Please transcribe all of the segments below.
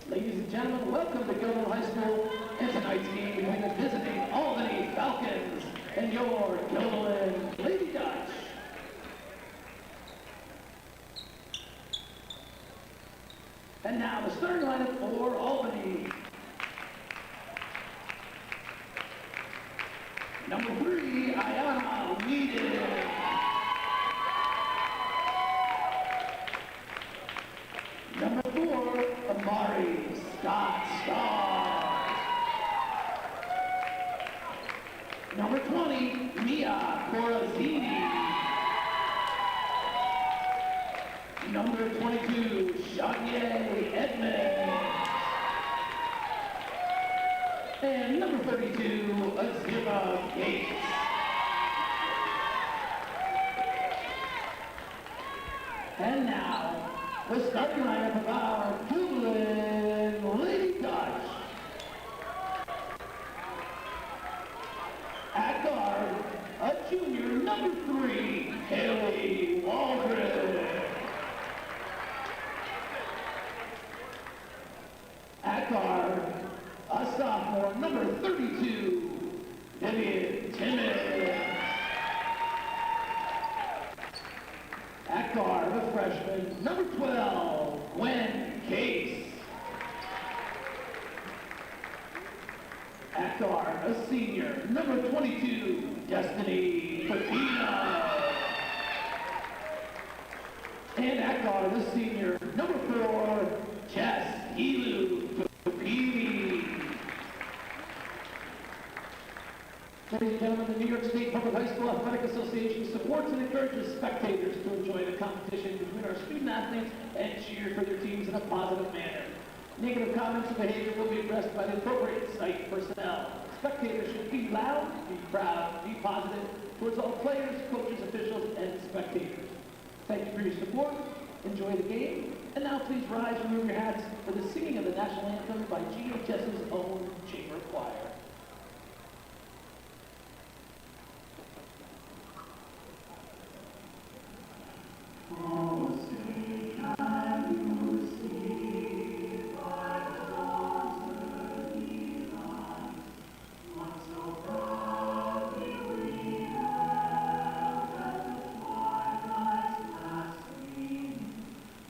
Ladies and gentlemen, welcome to Guilderland High School and tonight's game between the visiting Albany Falcons and your Guilderland Lady Dutch. And now the starting lineup for Albany. Number 3, Ayana Weeden. Number 4, Amari Scott Starr. Number 20, Mia Corazzini. Number 22, Shanye Edmonds. And number 32, Azira Gates. And now, the starting lineup of our Guilderland Lady Dutch. At guard, a junior, number 3, Haley Waldron. At guard, a sophomore, number 32, Vivian Timmons. At guard, a freshman, number 12, Gwen Case. At guard, a senior, number 22, Destiny Pepino. And at guard, a senior, number 4, Jess Elu Pepini. Ladies and gentlemen, the New York State Public High School Athletic Association supports and encourages spectators to enjoy the competition between our student athletes and cheer for their teams in a positive manner. Negative comments and behavior will be addressed by the appropriate site personnel. Spectators should be loud, be proud, be positive towards all players, coaches, officials, and spectators. Thank you for your support. Enjoy the game. And now please rise and remove your hats for the singing of the national anthem by GHS's own chamber choir.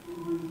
Whose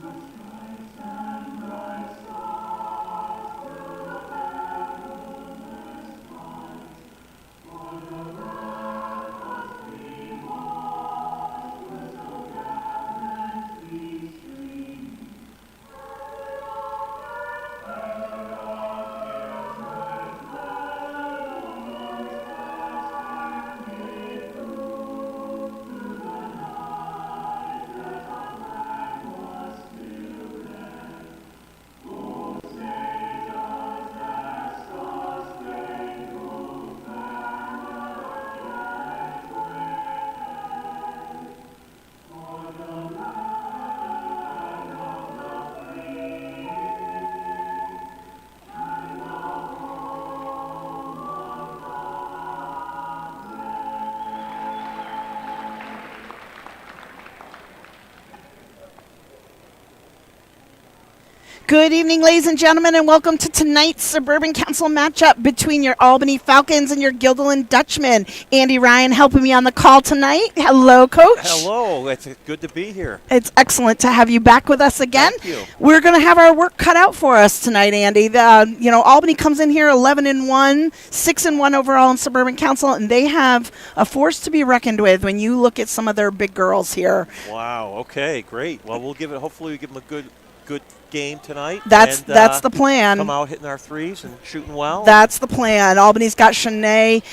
Good evening, ladies and gentlemen, and welcome to tonight's Suburban Council matchup between your Albany Falcons and your Guilderland Dutchmen. Andy Ryan helping me on the call tonight. Hello, Coach. Hello. It's good to be here. It's excellent to have you back with us again. Thank you. We're going to have our work cut out for us tonight, Andy. Albany comes in here 11-1, 6-1 overall in Suburban Council, and they have a force to be reckoned with when you look at some of their big girls here. Wow. Okay. Great. Well, hopefully we give them a good game tonight. That's the plan. Come out hitting our threes and shooting well. That's the plan. Albany's got Shanae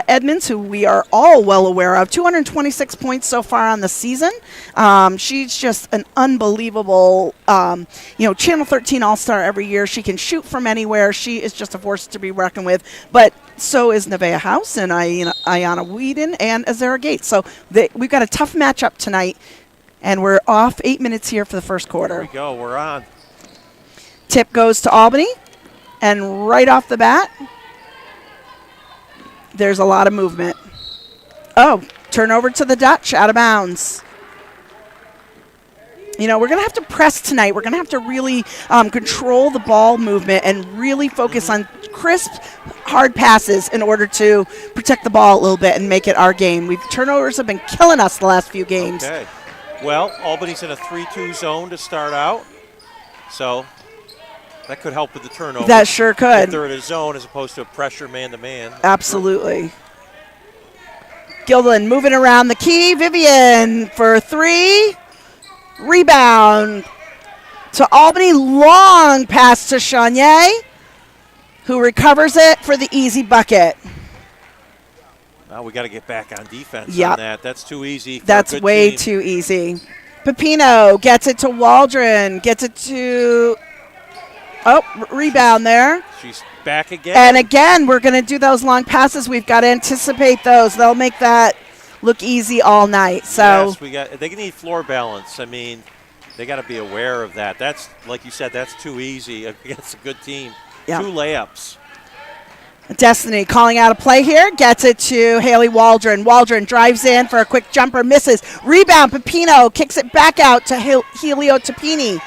Edmonds, who we are all well aware of. 226 points so far on the season. She's just an unbelievable, Channel 13 All-Star every year. She can shoot from anywhere. She is just a force to be reckoned with. But so is Nevaeh House and Ayanna Whedon and Azara Gates. So we've got a tough matchup tonight. And we're off 8 minutes here for the first quarter. Here we go. We're on. Tip goes to Albany. And right off the bat, there's a lot of movement. Oh, turnover to the Dutch, out of bounds. We're going to have to press tonight. We're going to have to really control the ball movement and really focus on crisp, hard passes in order to protect the ball a little bit and make it our game. Turnovers have been killing us the last few games. Okay. Well, Albany's in a 3-2 zone to start out, so that could help with the turnover. That sure could. If they're in a zone as opposed to a pressure man-to-man. Absolutely. Guilderland moving around the key. Vivian for three. Rebound to Albany. Long pass to Shanae, who recovers it for the easy bucket. Now we got to get back on defense on that. That's too easy. That's way too easy. Pepino gets it to Waldron. Gets it to rebound there. She's back again. And again, we're going to do those long passes. We've got to anticipate those. They'll make that look easy all night. So yes, they need floor balance. I mean, they got to be aware of that. That's, like you said, that's too easy against a good team. Yep. 2 layups. Destiny calling out a play here. Gets it to Haley Waldron. Waldron drives in for a quick jumper. Misses. Rebound. Pepino kicks it back out to Helio Tapini.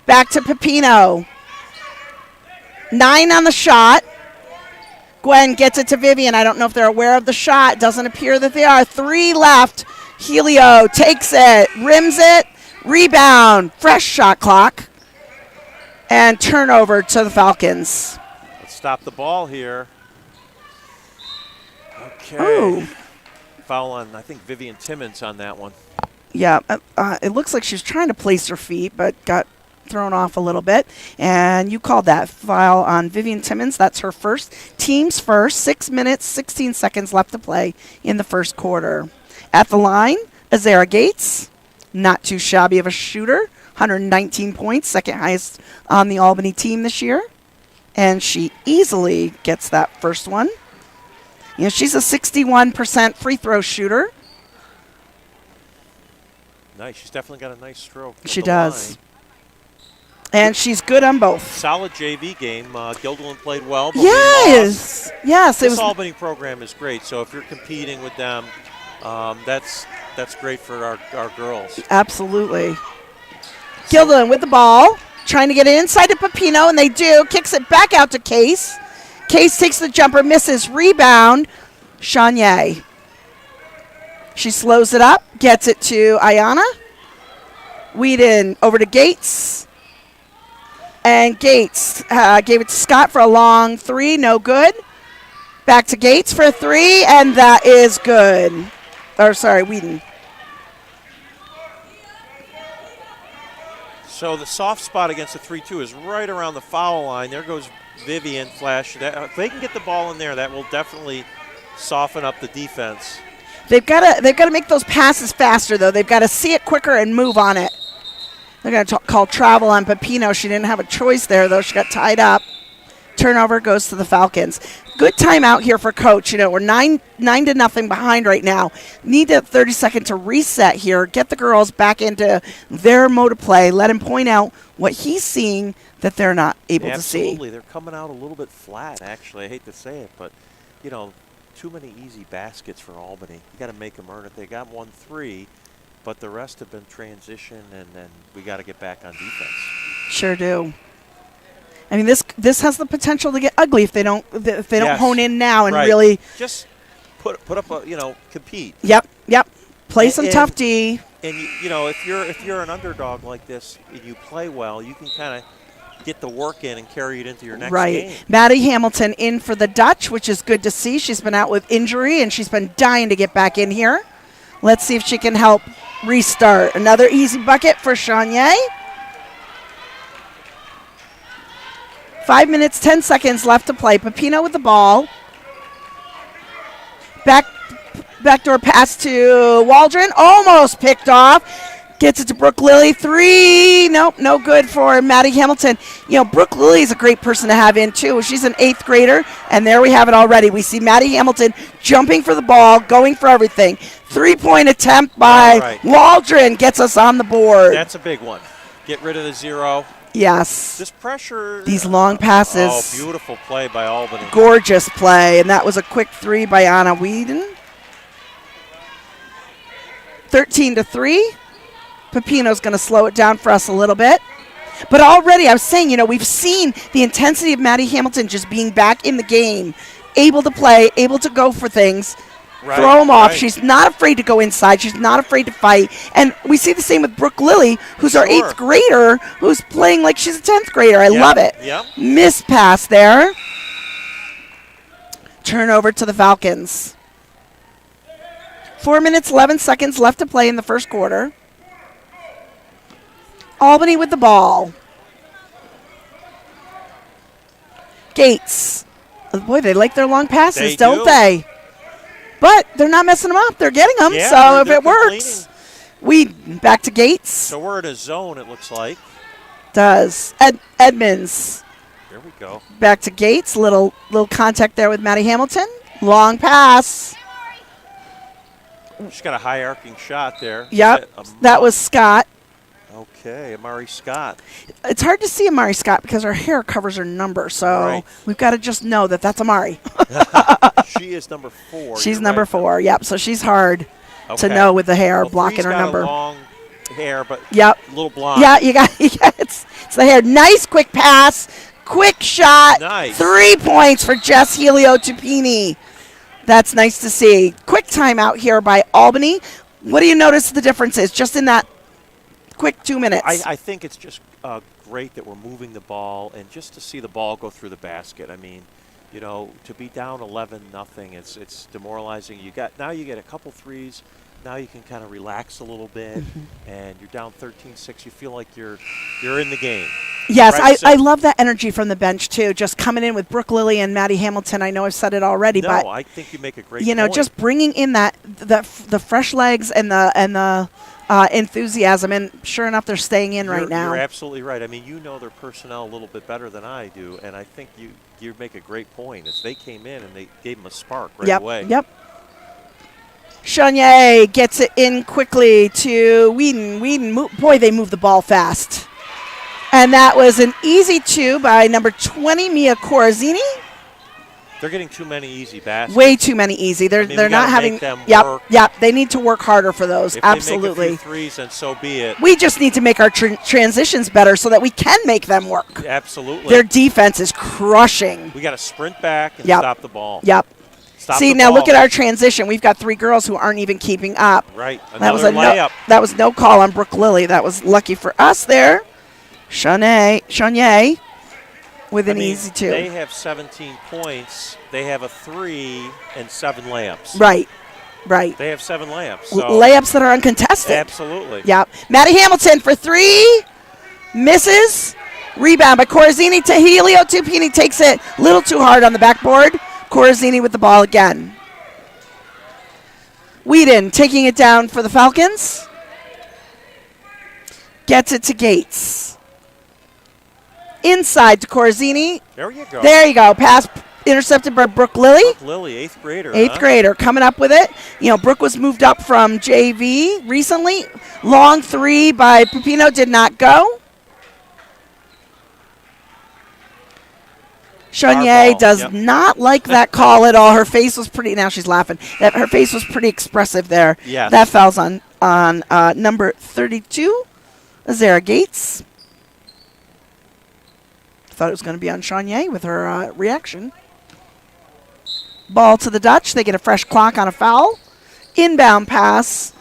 Back to Pepino. 9 on the shot. Gwen gets it to Vivian. I don't know if they're aware of the shot. Doesn't appear that they are. 3 left. Helio takes it. Rims it. Rebound. Fresh shot clock. And turnover to the Falcons. Let's stop the ball here. Okay. Oh. Foul on, I think, Vivian Timmons on that one. Yeah, it looks like she's trying to place her feet, but got thrown off a little bit. And you called that foul on Vivian Timmons. That's her first. Team's first. 6 minutes, 16 seconds left to play in the first quarter. At the line, Azara Gates. Not too shabby of a shooter. 119 points, second highest on the Albany team this year. And she easily gets that first one. She's a 61% free throw shooter. Nice. She's definitely got a nice stroke. She does. Line. And she's good on both. Solid JV game. Guilderland played well, but yes. Yes. This Albany program is great. So if you're competing with them, that's great for our girls. Absolutely. Guilderland with the ball. Trying to get it inside to Pepino, and they do. Kicks it back out to Case. Case takes the jumper, misses. Rebound, Shanae. She slows it up, gets it to Ayanna. Whedon over to Gates. And Gates gave it to Scott for a long 3, no good. Back to Gates for a 3, and that is good. Whedon. So the soft spot against the 3-2 is right around the foul line. There goes Vivian Flash. If they can get the ball in there, that will definitely soften up the defense. They've got to make those passes faster, though. They've got to see it quicker and move on it. They're going to call travel on Pepino. She didn't have a choice there, though. She got tied up. Turnover goes to the Falcons. Good timeout here for Coach. We're 9-0 behind right now. Need a 30-second to reset here. Get the girls back into their mode of play. Let him point out what he's seeing that they're not able to see. Absolutely. They're coming out a little bit flat, actually. I hate to say it, but, too many easy baskets for Albany. You got to make them earn it. They got 1-3. But the rest have been transition, and then we got to get back on defense. Sure do. I mean, this has the potential to get ugly if they don't hone in now and really just put up a compete. Yep. Play some tough D. And if you're an underdog like this and you play well, you can kind of get the work in and carry it into your next game. Maddie Hamilton in for the Dutch, which is good to see. She's been out with injury and she's been dying to get back in here. Let's see if she can help restart. Another easy bucket for Chanier. 5 minutes, 10 seconds left to play. Pepino with the ball. Backdoor pass to Waldron. Almost picked off. Gets it to Brooke Lilly. 3. Nope, no good for Maddie Hamilton. Brooke Lilly is a great person to have in, too. She's an 8th grader, and there we have it already. We see Maddie Hamilton jumping for the ball, going for everything. 3-point attempt by Waldron gets us on the board. That's a big one. Get rid of the 0. Yes. This pressure. These long passes. Oh, beautiful play by Albany. Gorgeous play, and that was a quick 3 by Anna Whedon. 13-3. Pepino's going to slow it down for us a little bit. But already, I was saying, we've seen the intensity of Maddie Hamilton just being back in the game, able to play, able to go for things, throw them off. She's not afraid to go inside. She's not afraid to fight. And we see the same with Brooke Lilly, who's our 8th grader, who's playing like she's a 10th grader. I love it. Yep. Miss pass there. Turnover to the Falcons. 4 minutes, 11 seconds left to play in the first quarter. Albany with the ball. Gates. Oh, boy, they like their long passes, don't they? But they're not messing them up. They're getting them, so if it works. Back to Gates. So we're in a zone, it looks like. Does. Edmonds. There we go. Back to Gates. Little contact there with Maddie Hamilton. Long pass. She's got a high arcing shot there. Yep. That was Scott. Okay, Amari Scott. It's hard to see Amari Scott because her hair covers her number, so we've got to just know that that's Amari. She is number 4. She's number 4, yep, so she's hard to know with the hair blocking her number. Long hair, but a little blonde. Yeah, you got it's the hair. Nice quick pass, quick shot. Nice. 3 points for Jess Helio-Tupini. That's nice to see. Quick timeout here by Albany. What do you notice the difference is just in that quick 2 minutes? I think it's just great that we're moving the ball and just to see the ball go through the basket. I mean, to be down 11-0, it's demoralizing. You get a couple threes. Now you can kind of relax a little bit, and you're down 13-6. You feel like you're in the game. Yes, right? I love that energy from the bench, too, just coming in with Brooke Lilly and Maddie Hamilton. I know I've said it already, but I think you make a great point. Just bringing in the fresh legs and the enthusiasm, and sure enough, they're staying in right now. You're absolutely right. I mean, their personnel a little bit better than I do, and I think you make a great point. As they came in and they gave them a spark right away. Yep. Chanier gets it in quickly to Whedon. Boy, they move the ball fast. And that was an easy 2 by number 20, Mia Corazzini. They're getting too many easy baskets. Way too many easy. They're not having them work. Yep. They need to work harder for those. If absolutely. They make a few threes, then so be it. We just need to make our transitions better so that we can make them work. Absolutely. Their defense is crushing. We got to sprint back and stop the ball. Yep. Stop See, the now ball. look at our transition. We've got 3 girls who aren't even keeping up. Right. That was Another layup. that was no call on Brooke Lilly. That was lucky for us there. Shanye with an easy 2. They have 17 points. They have a 3 and 7 layups. Right. They have 7 layups. So Layups that are uncontested. absolutely. Yep. Maddie Hamilton for 3. Misses. Rebound by Corazini to Helio Tupini. Takes it a little too hard on the backboard. Corazini with the ball again. Whedon taking it down for the Falcons. Gets it to Gates. Inside to Corazini. There you go. There you go. Pass intercepted by Brooke Lilly. Brooke Lilly, 8th grader. 8th grader coming up with it. You know, Brooke was moved up from JV recently. Long 3 by Pepino did not go. Shanye does not like that call at all. Her face was pretty. Now she's laughing. Her face was pretty expressive there. Yes. That foul's on number 32, Azara Gates. Thought it was going to be on Shanye with her reaction. Ball to the Dutch. They get a fresh clock on a foul. Inbound pass.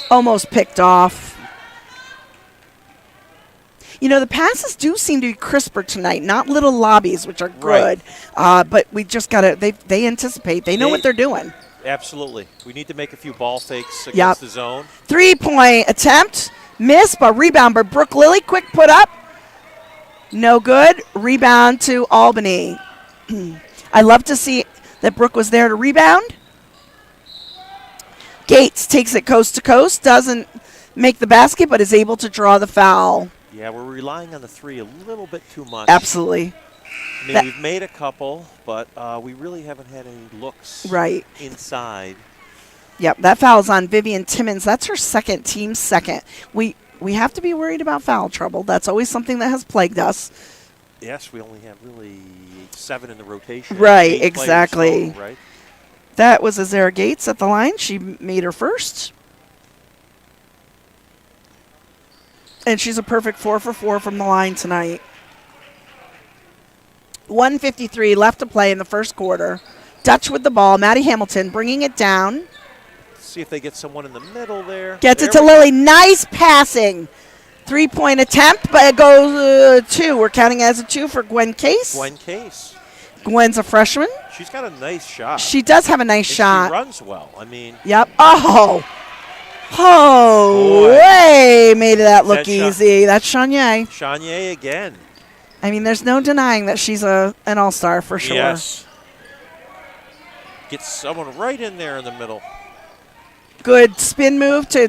Almost picked off. You know, the passes do seem to be crisper tonight, not little lobbies, which are good. Right. But we just got to, they anticipate. They know what they're doing. Absolutely. We need to make a few ball fakes against the zone. 3-point attempt. Miss, but rebound by Brooke Lilly. Quick put up. No good. Rebound to Albany. I love to see that Brooke was there to rebound. Gates takes it coast to coast. Doesn't make the basket, but is able to draw the foul. Yeah, we're relying on the 3 a little bit too much. Absolutely. I mean, we've made a couple, but we really haven't had any looks inside. Yep, that foul's on Vivian Timmons. That's her second, team second. We have to be worried about foul trouble. That's always something that has plagued us. Yes, we only have really 7 in the rotation. Right, exactly. Total, right? That was Azara Gates at the line. She made her first. And she's a perfect 4 for 4 from the line tonight. 1:53 left to play in the first quarter. Dutch with the ball. Maddie Hamilton bringing it down. See if they get someone in the middle there. Gets it to Lilly. Nice passing. 3-point attempt, but it goes 2. We're counting as a 2 for Gwen Case. Gwen's a freshman. She's got a nice shot. She does have a nice shot. She runs well. I mean. Yep. Way made that look easy. That's Shanye. Shanye again. I mean, there's no denying that she's an all-star for sure. Yes. Get someone right in there in the middle. Good spin move to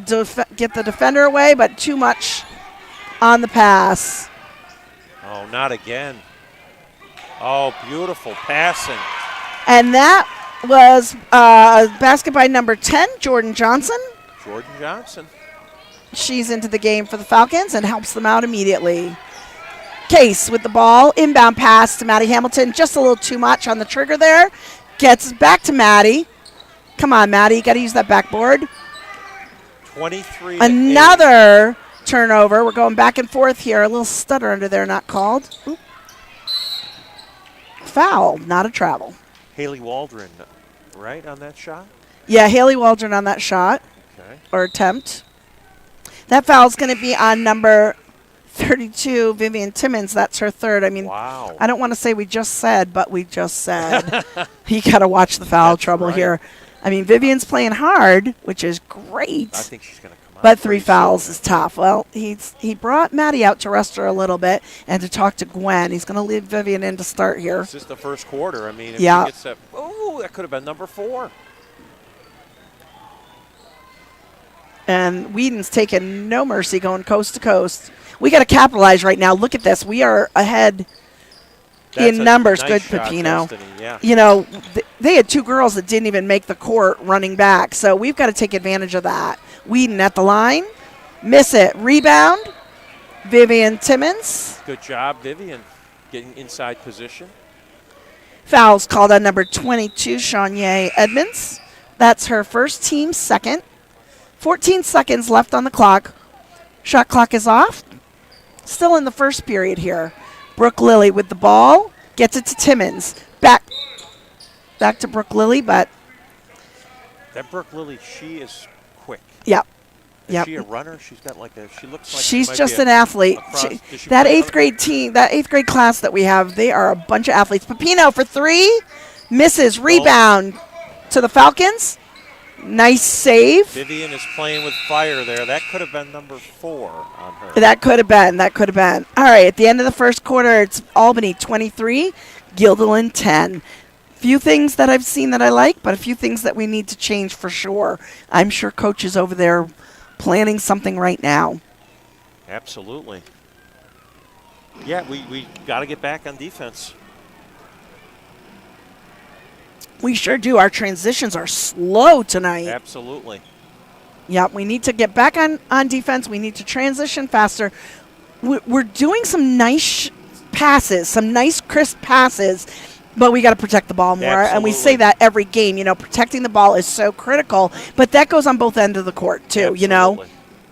get the defender away, but too much on the pass. Oh, not again. Oh, beautiful passing. And that was a basket by number 10, Jordan Johnson. She's into the game for the Falcons and helps them out immediately. Case with the ball. Inbound pass to Maddie Hamilton. Just a little too much on the trigger there. Gets back to Maddie. Come on, Maddie. You got to use that backboard. 23. Another turnover. We're going back and forth here. A little stutter under there, not called. Oop. Foul, not a travel. Haley Waldron, right, on that shot? Yeah, Haley Waldron on that shot. Okay. Or attempt. That foul's going to be on number 32, Vivian Timmons. That's her third. I mean, wow. I don't want to say we just said, but we just said. You got to watch the foul trouble here. I mean, Vivian's playing hard, which is great. I think she's going to come out. But 3 fouls is tough. Well, he brought Maddie out to rest her a little bit and to talk to Gwen. He's going to leave Vivian in to start here. This is the first quarter. I mean, if she gets that, that could have been number 4. And Whedon's taking no mercy, going coast to coast. We got to capitalize right now. Look at this. We are ahead in numbers. Nice Good, shot, Pepino. Destiny, yeah. You know, they had 2 girls that didn't even make the court running back. So we've got to take advantage of that. Whedon at the line. Miss it. Rebound. Vivian Timmons. Good job, Vivian, getting inside position. Fouls called on number 22, Shanye Edmonds. That's her first, team second. 14 seconds left on the clock. Shot clock is off. Still in the first period here. Brooke Lilly with the ball. Gets it to Timmons. Back. back to Brooke Lilly, but That Brooke Lilly, she is quick. yep. Is she a runner? She's got she looks like She's she might just be an athlete. That play eighth grade team, that eighth grade class that we have, they are a bunch of athletes. Pepino for 3, misses, rebound to the Falcons. Nice save. Vivian is playing with fire there. That could have been number 4 on her. That could have been. All right, at the end of the first quarter, it's Albany 23, Guilderland 10. Few things that I've seen that I like, but a few things that we need to change for sure. I'm sure coaches over there planning something right now. Absolutely. Yeah, we got to get back on defense. We sure do. Our transitions are slow tonight. Absolutely. Yep, we need to get back on defense. We need to transition faster. We're doing some nice passes, some nice crisp passes, but we got to protect the ball more. Absolutely. And we say that every game. You know, protecting the ball is so critical, but that goes on both ends of the court too. Absolutely. You know.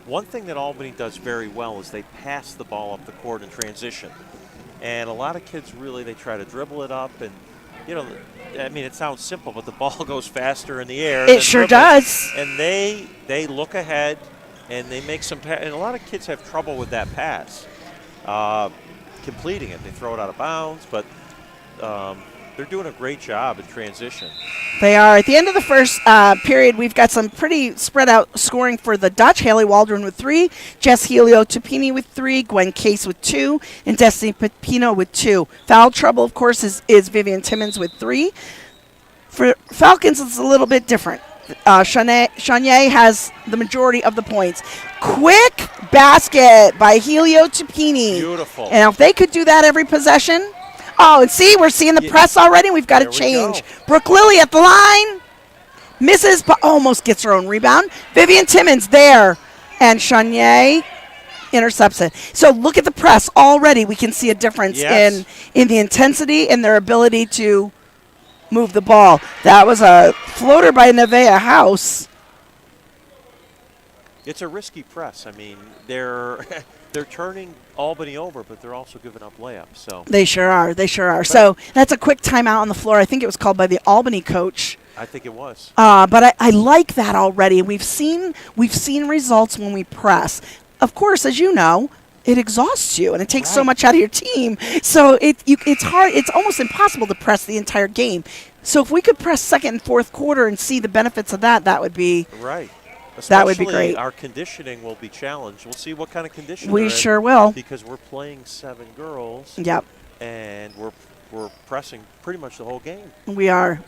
One thing that Albany does very well is they pass the ball up the court in transition, and a lot of kids they try to dribble it up, and I mean, it sounds simple, but the ball goes faster in the air. It sure does. And they look ahead, and they make some and a lot of kids have trouble with that pass, completing it. They throw it out of bounds, but they're doing a great job in transition. They are. At the end of the first period, we've got some pretty spread out scoring for the Dutch. Haley Waldron with 3, Jess Helio Tupini with 3, Gwen Case with 2, and Destiny Pepino with 2. Foul trouble, of course, is Vivian Timmons with 3. For Falcons, it's a little bit different. Shanye has the majority of the points. Quick basket by Helio Tupini. Beautiful. And if they could do that every possession. Oh, and see, we're seeing the press already. We've got to change. Brooke Lilly at the line. Misses, but almost gets her own rebound. Vivian Timmons there. And Shanye intercepts it. So look at the press already. We can see a difference in the intensity and their ability to move the ball. That was a floater by Nevaeh House. It's a risky press. I mean, they're turning Albany over, but they're also giving up layups. So They sure are. So that's a quick timeout on the floor. I think it was called by the Albany coach. I think it was. But I like that already. We've seen results when we press. Of course, as you know, it exhausts you and it takes so much out of your team. So it's hard. It's almost impossible to press the entire game. So if we could press second and fourth quarter and see the benefits of that, that would be right. That would be great. Our conditioning will be challenged. We'll see what kind of conditioning we sure will, because we're playing 7 girls. Yep. And we're pressing pretty much the whole game. We are.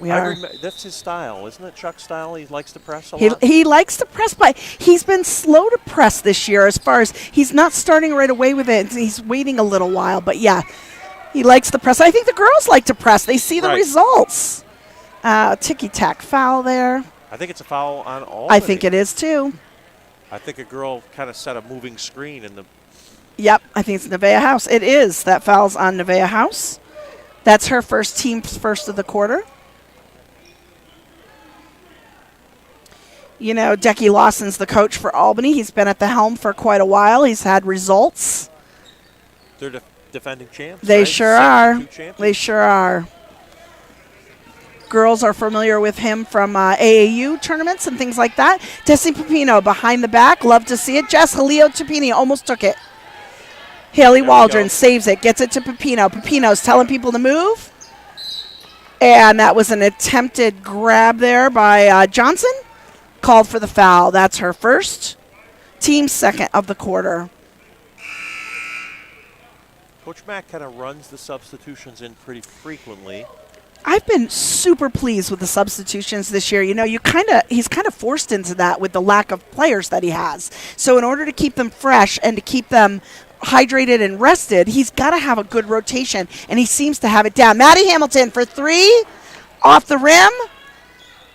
That's his style, isn't it? Chuck's style. He likes to press a lot. He likes to press, but he's been slow to press this year. As far as he's not starting right away with it, he's waiting a little while. But yeah, he likes to press. I think the girls like to press. They see the results. Ticky-tack foul there. I think it's a foul on Albany. I think it is too. I think a girl kind of set a moving screen in the. Yep, I think it's Nevaeh House. It is. That foul's on Nevaeh House. That's her team's first of the quarter. You know, Decky Lawson's the coach for Albany. He's been at the helm for quite a while. He's had results. They're defending champs. They right? sure are. Champions. They sure are. Girls are familiar with him from AAU tournaments and things like that. Tessie Pepino behind the back. Love to see it. Jess Haleo Tupini almost took it. Haley Waldron saves it, gets it to Pepino. Pepino's telling people to move. And that was an attempted grab there by Johnson. Called for the foul. That's her first. Team's second of the quarter. Coach Mack kind of runs the substitutions in pretty frequently. I've been super pleased with the substitutions this year. You know, he's kind of forced into that with the lack of players that he has. So in order to keep them fresh and to keep them hydrated and rested, he's got to have a good rotation, and he seems to have it down. Maddie Hamilton for 3, off the rim,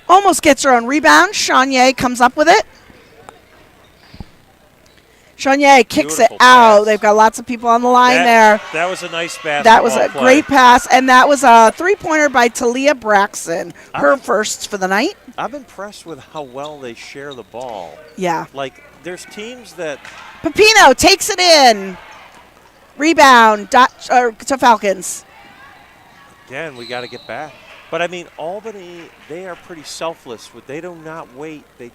almost gets her own rebound. Shanye comes up with it. Shanye kicks it out. They've got lots of people on the line there. That was a nice basketball That was a great pass, and that was a three-pointer by Talia Braxton, her first for the night. I'm impressed with how well they share the ball. Yeah. Like, there's teams that... Pepino takes it in. Rebound to Falcons. Again, we got to get back. But I mean, Albany, they are pretty selfless. They do not wait. They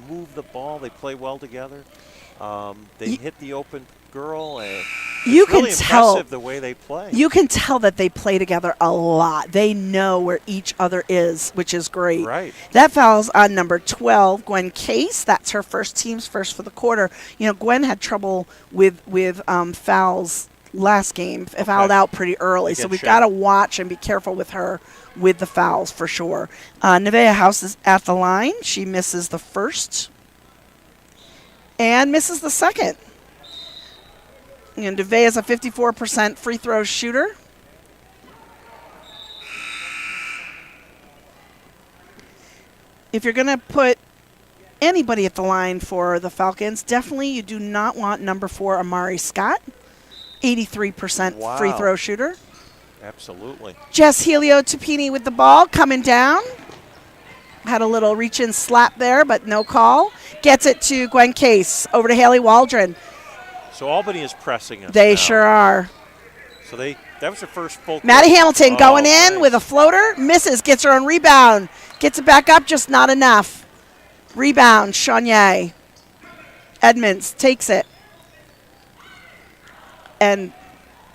move the ball. They play well together. They hit the open girl. And You it's really can tell impressive the way they play. You can tell that they play together a lot. They know where each other is, which is great. Right. That foul's on number 12, Gwen Case. That's her team's first for the quarter. You know, Gwen had trouble with fouls last game, fouled out pretty early. So we've got to watch and be careful with her with the fouls for sure. Nevaeh House is at the line. She misses the first and misses the second. And DeVay is a 54% free throw shooter. If you're going to put anybody at the line for the Falcons, definitely you do not want number 4, Amari Scott, 83% free throw shooter. Absolutely. Jess Helio-Tupini with the ball coming down. Had a little reach-in slap there, but no call. Gets it to Gwen Case. Over to Haley Waldron. So Albany is pressing us. They now. sure are. So that was her first full. Maddie Hamilton going in with a floater. Misses. Gets her own rebound. Gets it back up, just not enough. Rebound, Shanye. Edmonds takes it. And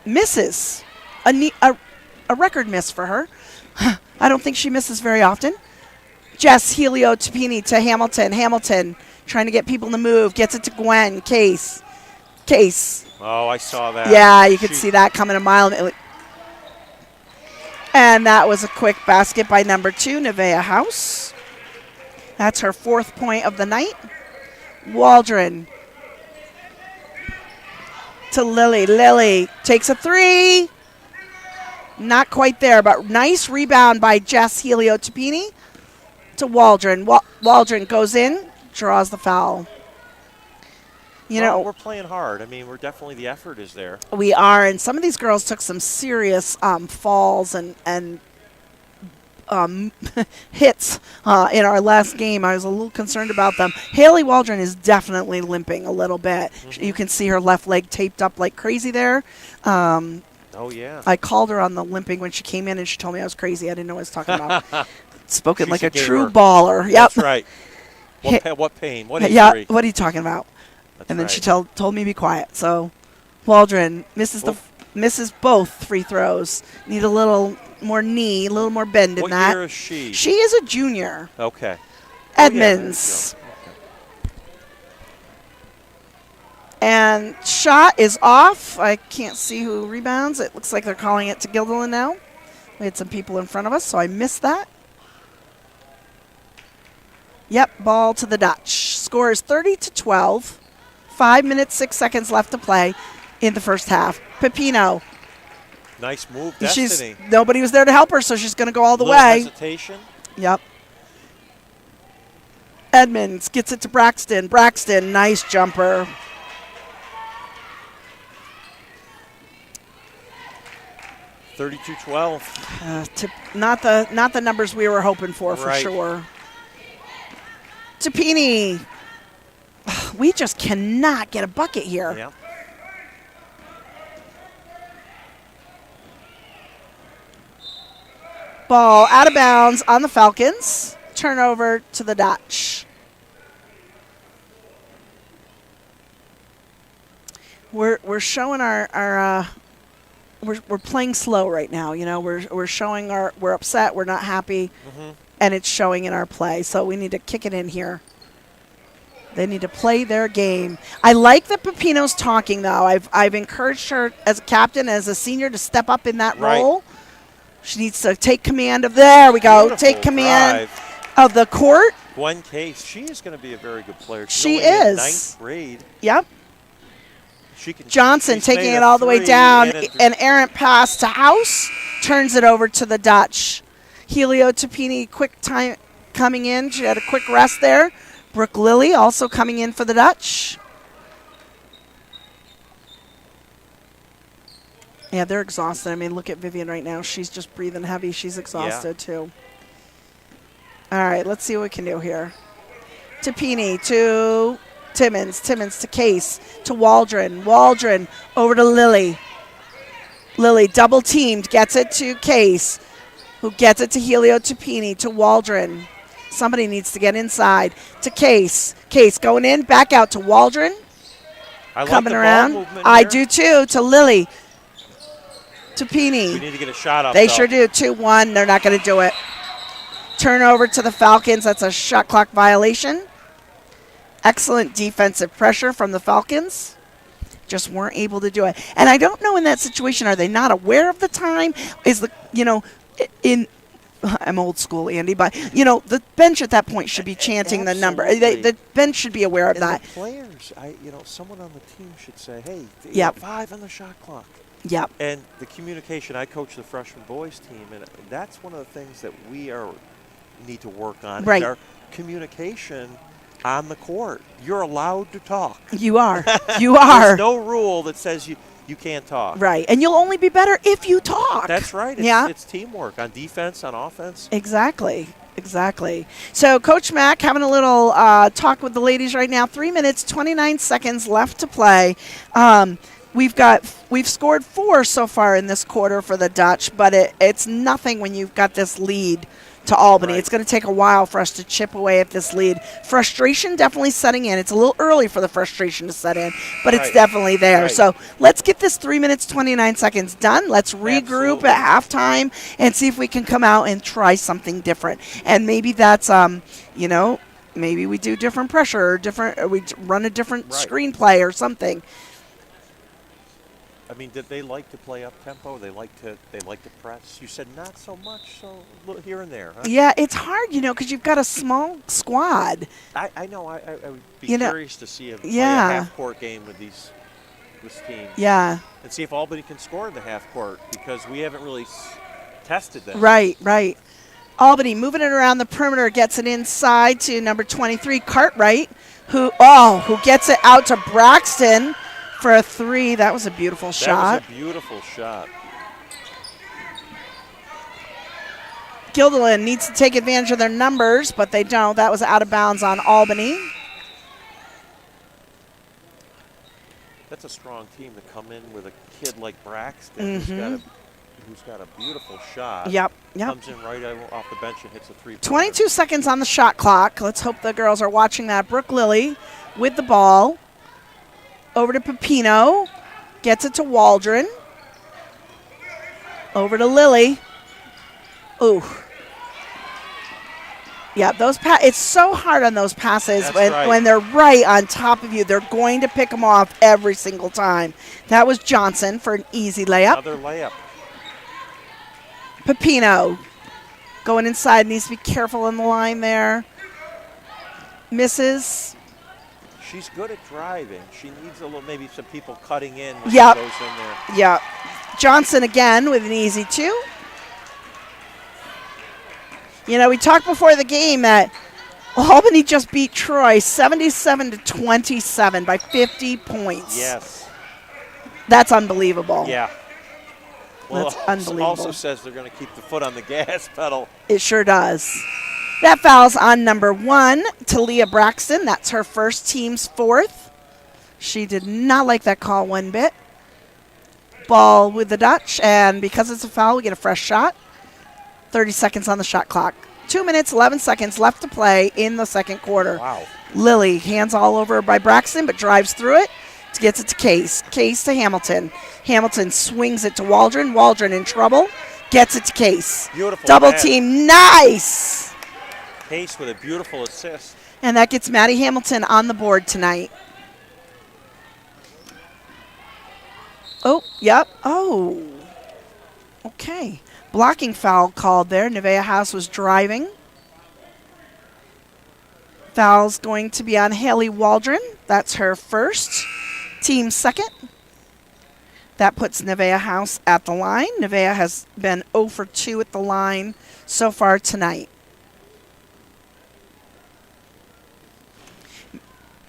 misses. A record miss for her. I don't think she misses very often. Jess Helio-Tupini to Hamilton. Hamilton trying to get people to move. Gets it to Gwen Case. Oh, I saw that. Yeah, you could see that coming a mile. And that was a quick basket by number 2, Nevaeh House. That's her 4th point of the night. Waldron to Lily. Lily takes a 3. Not quite there, but nice rebound by Jess Helio-Tupini to Waldron. Waldron goes in, draws the foul. You know, we're playing hard. I mean, we're definitely, the effort is there. We are, and some of these girls took some serious falls and hits in our last game. I was a little concerned about them. Haley Waldron is definitely limping a little bit. Mm-hmm. You can see her left leg taped up like crazy there. Oh, yeah. I called her on the limping when she came in, and she told me I was crazy. I didn't know what I was talking about. Spoken She's like a a true gamer. baller. Yep. That's right. What pain? What injury? Yeah, what are you talking about? That's and then right. she told me to be quiet. So Waldron misses both free throws. Need a little more knee, a little more bend in What that. year is she? She is a junior. Okay. Edmonds. And shot is off. I can't see who rebounds. It looks like they're calling it to Guilderland now. We had some people in front of us, so I missed that. Yep, ball to the Dutch. Score is 30-12. 5 minutes, 6 seconds left to play in the first half. Pepino. Nice move, Destiny. Nobody was there to help her, so she's going to go all the Little way. hesitation. Yep. Edmonds gets it to Braxton. Braxton, nice jumper. $32-12. Not the numbers we were hoping for sure. Tupini. We just cannot get a bucket here. Yeah. Ball out of bounds on the Falcons. Turnover to the Dutch. We're showing our we're playing slow right now. You know, we're showing we're upset, we're not happy, and it's showing in our play. So we need to kick it in here. They need to play their game. I like that Pepino's talking, though. I've encouraged her as a captain, as a senior, to step up in that role. She needs to take command of. There we go. Beautiful take command drive. of the court. Gwen Case, she is going to be a very good player. She only in is. Ninth grade. Yep. Johnson taking it all the way down. An errant pass to House. Turns it over to the Dutch. Helio-Tupini, quick time coming in. She had a quick rest there. Brooke Lilly also coming in for the Dutch. Yeah, they're exhausted. I mean, look at Vivian right now. She's just breathing heavy. She's exhausted, too. All right, let's see what we can do here. Tupini to Timmons. Timmons to Case. To Waldron. Waldron over to Lilly. Lilly double-teamed. Gets it to Case. who gets it to Helio Tupini, to Waldron. Somebody needs to get inside. To Case. Case going in, back out to Waldron. I like Coming the ball around. movement I here. do too. To Lily. Tupini. We need to get a shot up. They though. sure do. 2-1. They're not going to do it. Turnover to the Falcons. That's a shot clock violation. Excellent defensive pressure from the Falcons. Just weren't able to do it. And I don't know in that situation, are they not aware of the time? Is the, I'm old school, Andy, but, the bench at that point should be chanting the number. The bench should be aware of And that. the players, someone on the team should say, hey, Yep. 5 on the shot clock. Yep. And the communication, I coach the freshman boys team, and that's one of the things that we need to work on. Right. Is our communication on the court. You're allowed to talk. You are. You are. There's no rule that says you can't talk. Right. And you'll only be better if you talk. That's right. It's teamwork on defense, on offense. Exactly. So Coach Mack having a little talk with the ladies right now. 3 minutes, 29 seconds left to play. We've scored 4 so far in this quarter for the Dutch, but it's nothing when you've got this lead to Albany. Right. It's going to take a while for us to chip away at this lead. Frustration definitely setting in. It's a little early for the frustration to set in, but it's Right. definitely there. Right. So let's get this 3 minutes, 29 seconds done. Let's regroup Absolutely. at halftime and see if we can come out and try something different. And maybe that's, maybe we do different pressure or we run a different Right. screenplay or something. I mean, did they like to play up tempo? They like to press. You said not so much, so a little here and there, huh? Yeah, it's hard, because you've got a small squad. I know. I would be curious to see him play a Yeah. half-court game with this team. Yeah. And see if Albany can score in the half-court, because we haven't really tested that. Right. Albany moving it around the perimeter, gets it inside to number 23, Cartwright, who gets it out to Braxton for a 3. That was a beautiful shot. That was a beautiful shot. Guilderland needs to take advantage of their numbers, but they don't. That was out of bounds on Albany. That's a strong team to come in with a kid like Braxton, who's got a beautiful shot. Yep. Comes in right off the bench and hits a 3-pointer. 22 seconds on the shot clock. Let's hope the girls are watching that. Brooke Lilly with the ball. Over to Pepino. Gets it to Waldron. Over to Lily. Ooh. Yeah, it's so hard on those passes. That's When they're right on top of you. They're going to pick them off every single time. That was Johnson for an easy layup. Another layup. Pepino going inside, needs to be careful on the line there. Misses. She's good at driving. She needs maybe some people cutting in when Yep. she goes in there. Yeah. Johnson again with an easy 2. We talked before the game that Albany just beat Troy 77-27 by 50 points. Yes. That's unbelievable. Yeah. Well, That's it unbelievable. also says they're going to keep the foot on the gas pedal. It sure does. That foul's on number 1, Talia Braxton. That's her first, team's 4th. She did not like that call one bit. Ball with the Dutch, and because it's a foul, we get a fresh shot. 30 seconds on the shot clock. 2 minutes, 11 seconds left to play in the second quarter. Wow. Lily, hands all over by Braxton, but drives through it. Gets it to Case. Case to Hamilton. Hamilton swings it to Waldron. Waldron in trouble. Gets it to Case. Beautiful. Double pass. team. Nice. Case with a beautiful assist. And that gets Maddie Hamilton on the board tonight. Oh, yep. Oh. Okay. Blocking foul called there. Nevaeh House was driving. Foul's going to be on Haley Waldron. That's her first. Team second. That puts Nevaeh House at the line. Nevaeh has been 0 for 2 at the line so far tonight.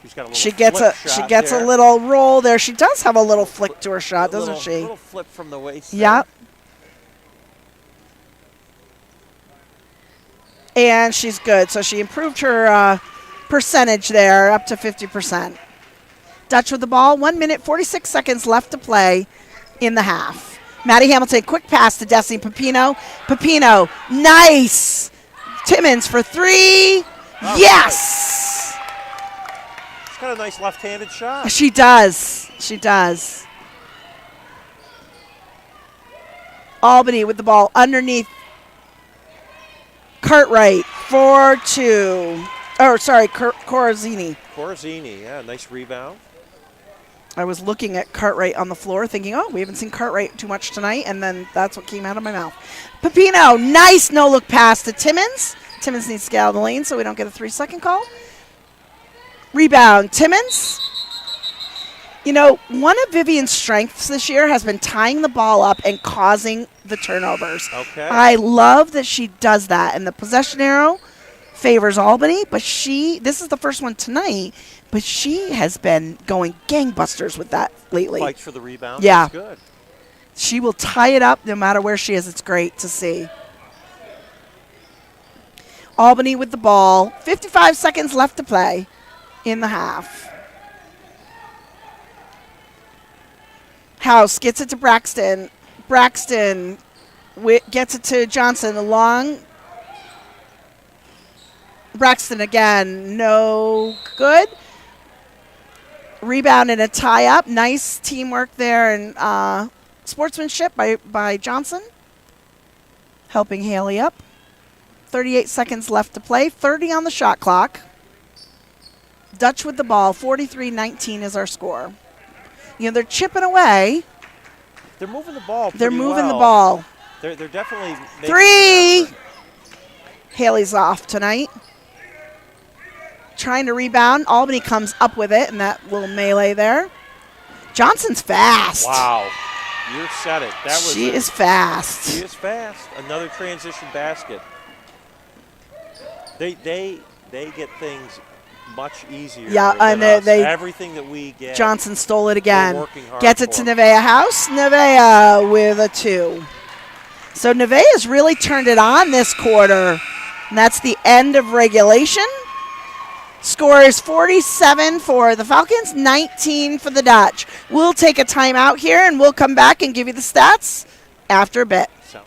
She's got a little She gets flip a shot she gets there. a little roll there. She does have a little flick to her shot, doesn't A she? little flip from the waist. Yep. And she's good. So she improved her percentage there up to 50%. Dutch with the ball. 1 minute, 46 seconds left to play in the half. Maddie Hamilton, quick pass to Destiny Pepino. Pepino, nice. Timmons for 3. Oh, Yes. She's got a nice left-handed shot. She does. She does. Albany with the ball underneath Cartwright for 2. Oh, sorry, Corazzini. Corazzini, yeah, nice rebound. I was looking at Cartwright on the floor thinking, oh, we haven't seen Cartwright too much tonight, and then that's what came out of my mouth. Pepino, nice no-look pass to Timmons. Timmons needs to get out of the lane so we don't get a 3-second call. Rebound, Timmons. You know, one of Vivian's strengths this year has been tying the ball up and causing the turnovers. Okay. I love that she does that, and the possession arrow favors Albany, but this is the first one tonight, but she has been going gangbusters with that lately. Fights for the rebound. Yeah. That's good. She will tie it up no matter where she is. It's great to see. Albany with the ball. 55 seconds left to play in the half. House gets it to Braxton. Braxton gets it to Johnson. Along. Braxton again. No good. Rebound and a tie-up. Nice teamwork there and sportsmanship by Johnson. Helping Haley up. 38 seconds left to play. 30 on the shot clock. Dutch with the ball. 43-19 is our score. You know, they're chipping away. They're moving the ball. They're moving the well. ball. They're definitely making 3. an effort. Haley's off tonight. Trying to rebound. Albany comes up with it, and that little melee there. Johnson's fast. Wow. You said it. That was She is fast. She is fast. Another transition basket. They get things much easier. Yeah, than and us. they Everything that we get. Johnson stole it again. We're working hard Gets it for to Nevaeh House. Nevaeh with a 2. So Nevaeh has really turned it on this quarter. And that's the end of regulation. Score is 47 for the Falcons, 19 for the Dutch. We'll take a timeout here, and we'll come back and give you the stats after a bit. So.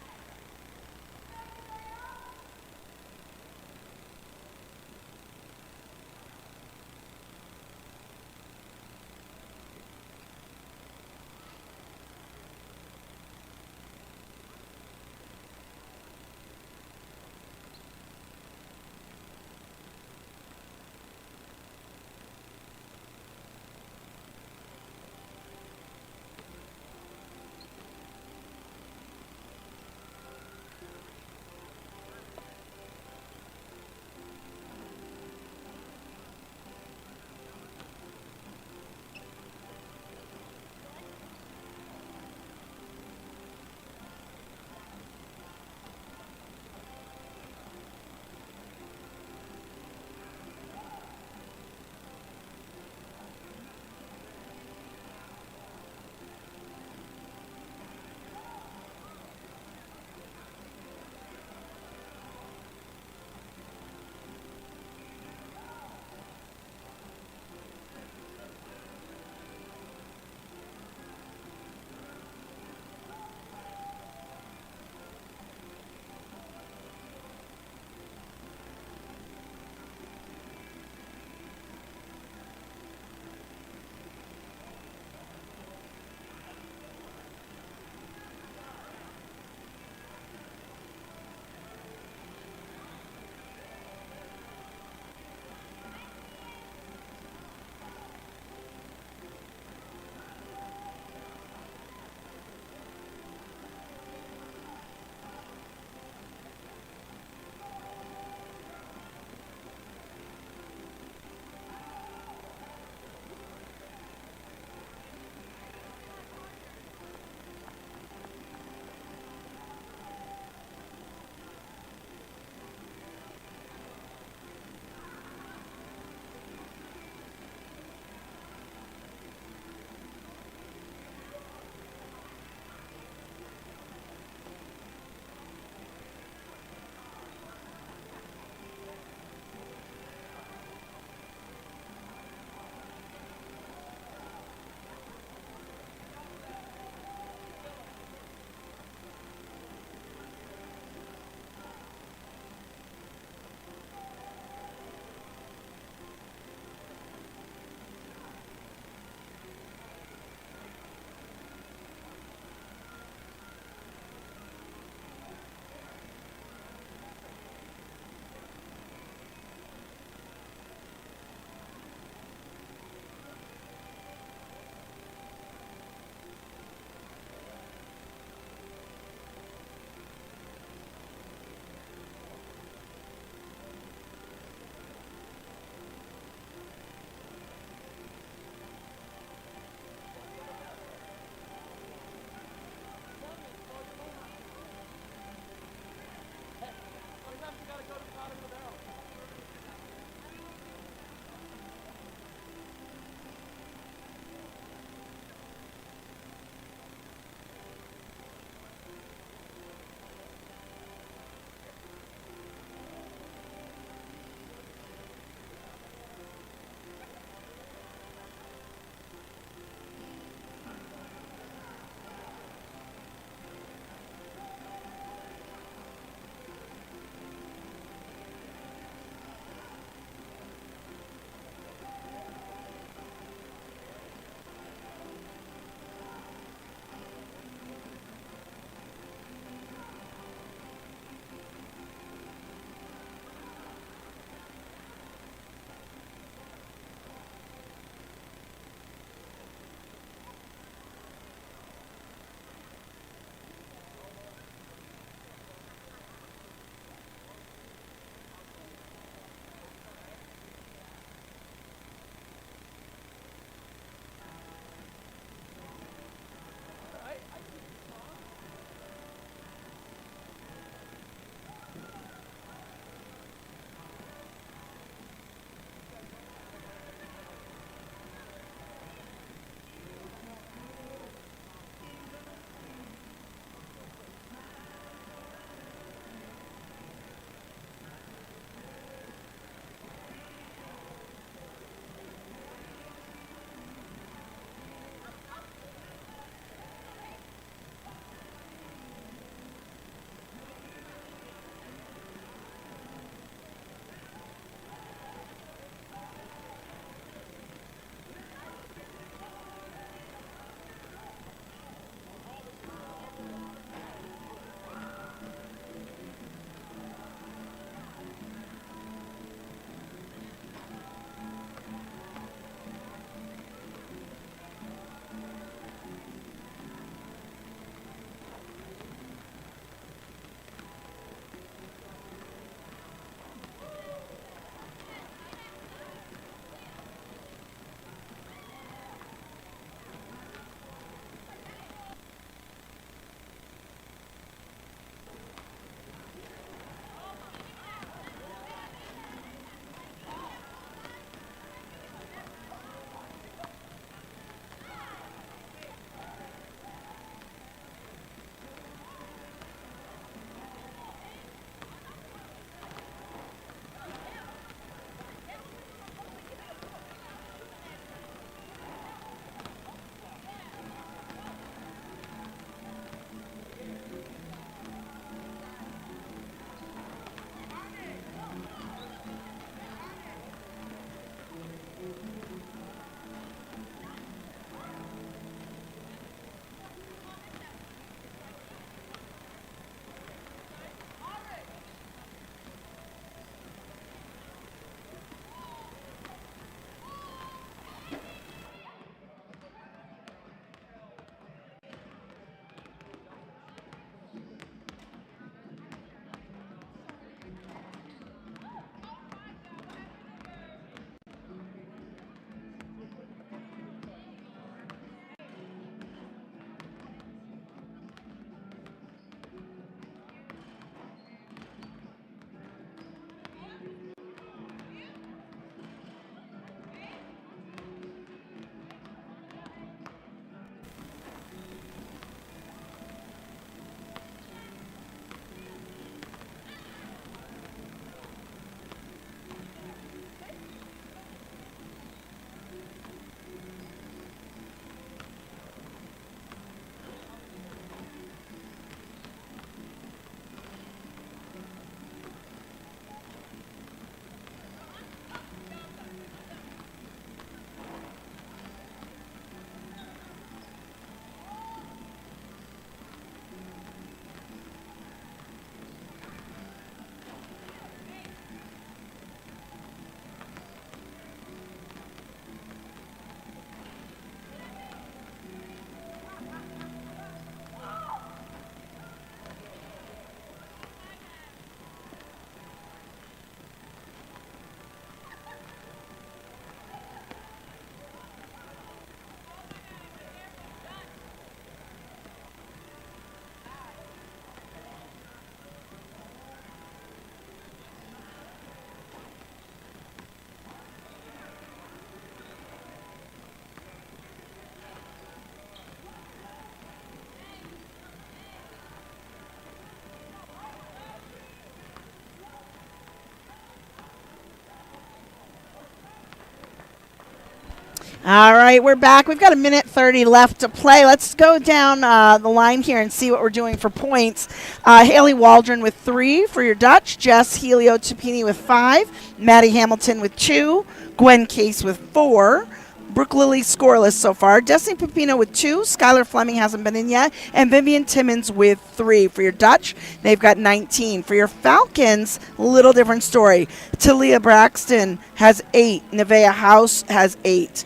All right, we're back. We've got a minute 30 left to play. Let's go down the line here and see what we're doing for points. Haley Waldron with 3 for your Dutch. Jess Helio Tupini with 5. Maddie Hamilton with 2. Gwen Case with 4. Brooke Lilly scoreless so far. Destiny Pepino with 2. Skylar Fleming hasn't been in yet. And Vivian Timmons with 3. For your Dutch, they've got 19. For your Falcons, a little different story. Talia Braxton has 8. Nevaeh House has 8.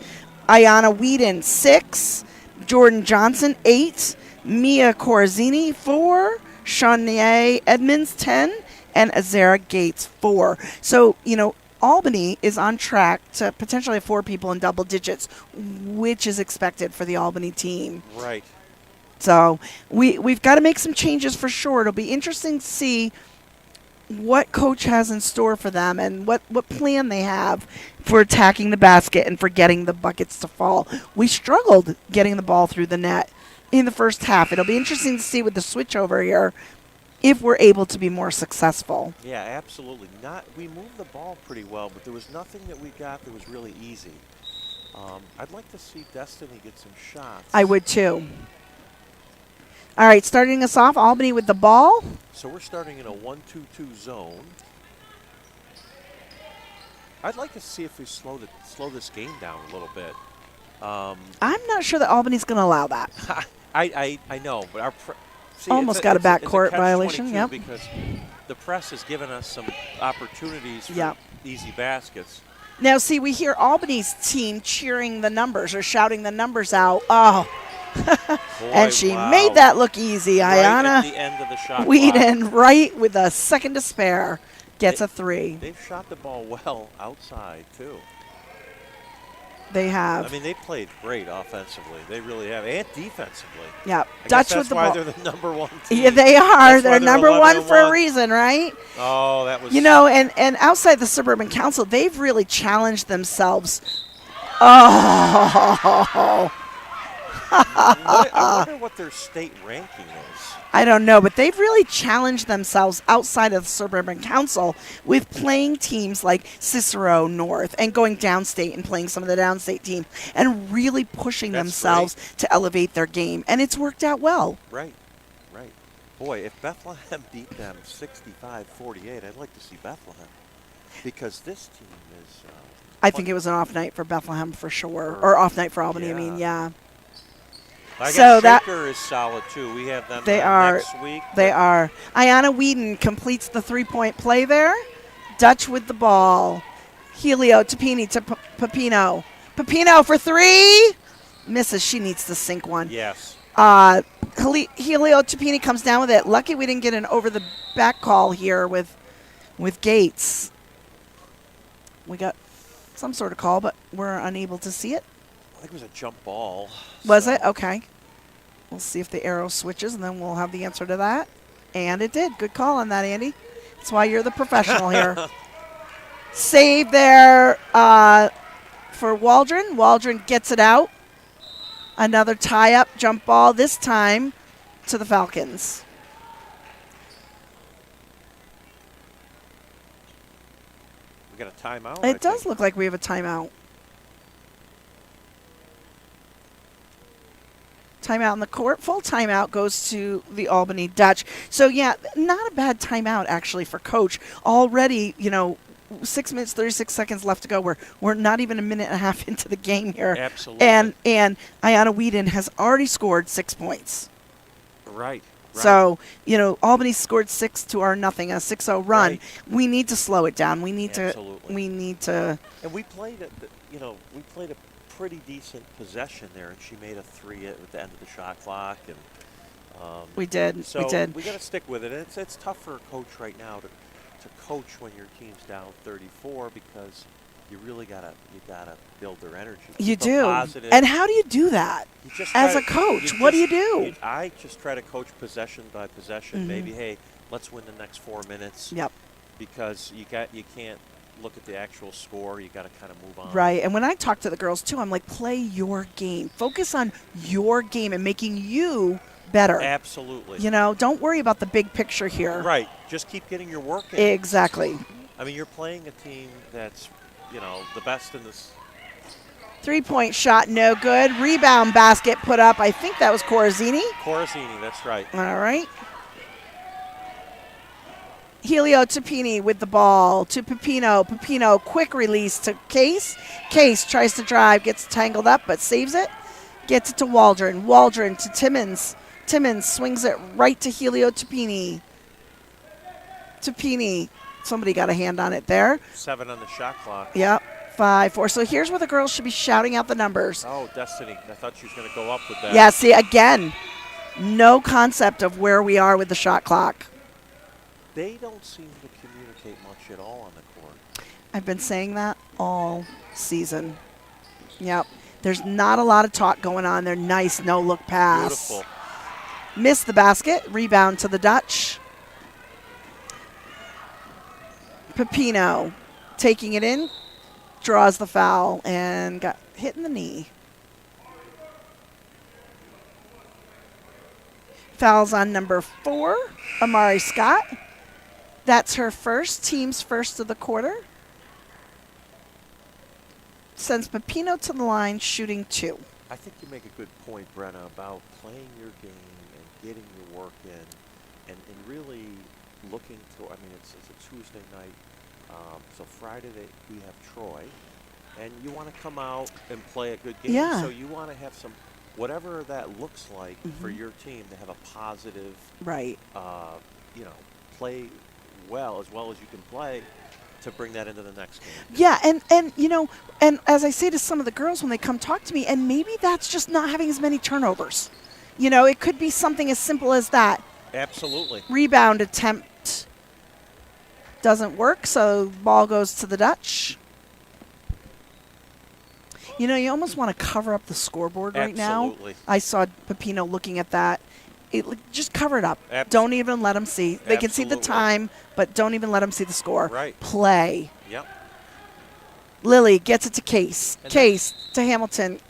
Ayana Whedon, 6. Jordan Johnson, 8. Mia Corazini, 4. Shania Edmonds, 10. And Azara Gates, 4. So, Albany is on track to potentially have 4 people in double digits, which is expected for the Albany team. Right. So we've got to make some changes for sure. It'll be interesting to see what coach has in store for them and what plan they have for attacking the basket and for getting the buckets to fall. We struggled getting the ball through the net in the first half. It'll be interesting to see with the switch over here if we're able to be more successful. Yeah, absolutely. We moved the ball pretty well, but there was nothing that we got that was really easy. I'd like to see Destiny get some shots. I would too. All right, starting us off, Albany with the ball. So we're starting in a 1-2-2 zone. I'd like to see if we slow this game down a little bit. I'm not sure that Albany's going to allow that. I know, but our almost got a backcourt violation. Yep. Because the press has given us some opportunities for easy baskets. Now, see, we hear Albany's team cheering the numbers or shouting the numbers out. Oh. Boy, and she wow. made that look easy. Right Ayana at the end of the shot Whedon, clock. right with a second to spare, gets a 3. They've shot the ball well outside, too. They have. I mean, they played great offensively. They really have. And defensively. Yeah. I Dutch guess with the that's ball. why they're the number 1 team. Yeah, they are. That's why they're number 1 for 11-1. a reason, right? Oh, that was. And outside the Suburban Council, they've really challenged themselves. Oh. I wonder what their state ranking is. I don't know, but they've really challenged themselves outside of the Suburban Council with playing teams like Cicero North and going downstate and playing some of the downstate teams and really pushing themselves to elevate their game. And it's worked out well. Right. Boy, if Bethlehem beat them 65-48, I'd like to see Bethlehem. Because this team is... I think it was an off night for Bethlehem for sure. Or off night for Albany, yeah. I so guess Shaker is solid, too. We have them next week. They are. Ayana Whedon completes the 3-point play there. Dutch with the ball. Helio Tupini to Pepino. Pepino for 3. Misses. She needs to sink one. Yes. Helio Tupini comes down with it. Lucky we didn't get an over-the-back call here with Gates. We got some sort of call, but we're unable to see it. I think it was a jump ball. Was it? Okay. We'll see if the arrow switches, and then we'll have the answer to that. And it did. Good call on that, Andy. That's why you're the professional here. Save there for Waldron. Waldron gets it out. Another tie-up jump ball, this time to the Falcons. We got a timeout? It does look like we have a timeout. Timeout in the court. Full timeout goes to the Albany Dutch. So, yeah, not a bad timeout, actually, for Coach. Already, 6 minutes, 36 seconds left to go. We're not even a minute and a half into the game here. Absolutely. And Ayana Whedon has already scored 6 points. Right. So, Albany scored 6 to our nothing, a 6-0 run. Right. We need to slow it down. We need Absolutely. to. And we played a pretty decent possession there, and she made a 3 at the end of the shot clock, and we did. So we did. We got to stick with it. It's tough for a coach right now to coach when your team's down 34 because you really gotta build their energy. You Keep them do. positive. And how do you do that as a coach? What do you do? I just try to coach possession by possession. Mm-hmm. Maybe, hey, let's win the next 4 minutes. Yep. Because you can't look at the actual score. You got to kind of move on. Right. And when I talk to the girls too, I'm like, play your game. Focus on your game and making you better. Absolutely. Don't worry about the big picture here. Right. Just keep getting your work in. Exactly. I mean, you're playing a team that's, the best in this 3-point shot, no good. Rebound basket put up. I think that was Corazzini. Corazzini, that's right. All right. Helio Tapini with the ball to Pepino. Pepino, quick release to Case. Case tries to drive, gets tangled up, but saves it. Gets it to Waldron. Waldron to Timmons. Timmons swings it right to Helio Tapini. Tapini. Somebody got a hand on it there. 7 on the shot clock. Yep. 5-4. So here's where the girls should be shouting out the numbers. Oh, Destiny. I thought she was going to go up with that. Yeah, see, again, no concept of where we are with the shot clock. They don't seem to communicate much at all on the court. I've been saying that all season. Yep. There's not a lot of talk going on. They're nice no-look pass. Beautiful. Missed the basket. Rebound to the Dutch. Pepino taking it in. Draws the foul and got hit in the knee. Fouls on number 4, Amari Scott. That's her first, team's first of the quarter. Sends Pepino to the line, shooting 2. I think you make a good point, Brenna, about playing your game and getting your work in and really looking to, I mean, it's a Tuesday night. So Friday we have Troy, and you want to come out and play a good game. Yeah. So you want to have some, whatever that looks like for your team, to have a positive, Right. Play well as you can play to bring that into the next game. Yeah, and as I say to some of the girls when they come talk to me, and maybe that's just not having as many turnovers. It could be something as simple as that. Absolutely. Rebound attempt doesn't work, so ball goes to the Dutch. You almost want to cover up the scoreboard right now. Absolutely. I saw Pepino looking at that. Just cover it up. Abs- Don't even let them see. They can see the Absolutely. time, but don't even let them see the score. Right. Play. Yep. Lily gets it to Case. And Case to Hamilton.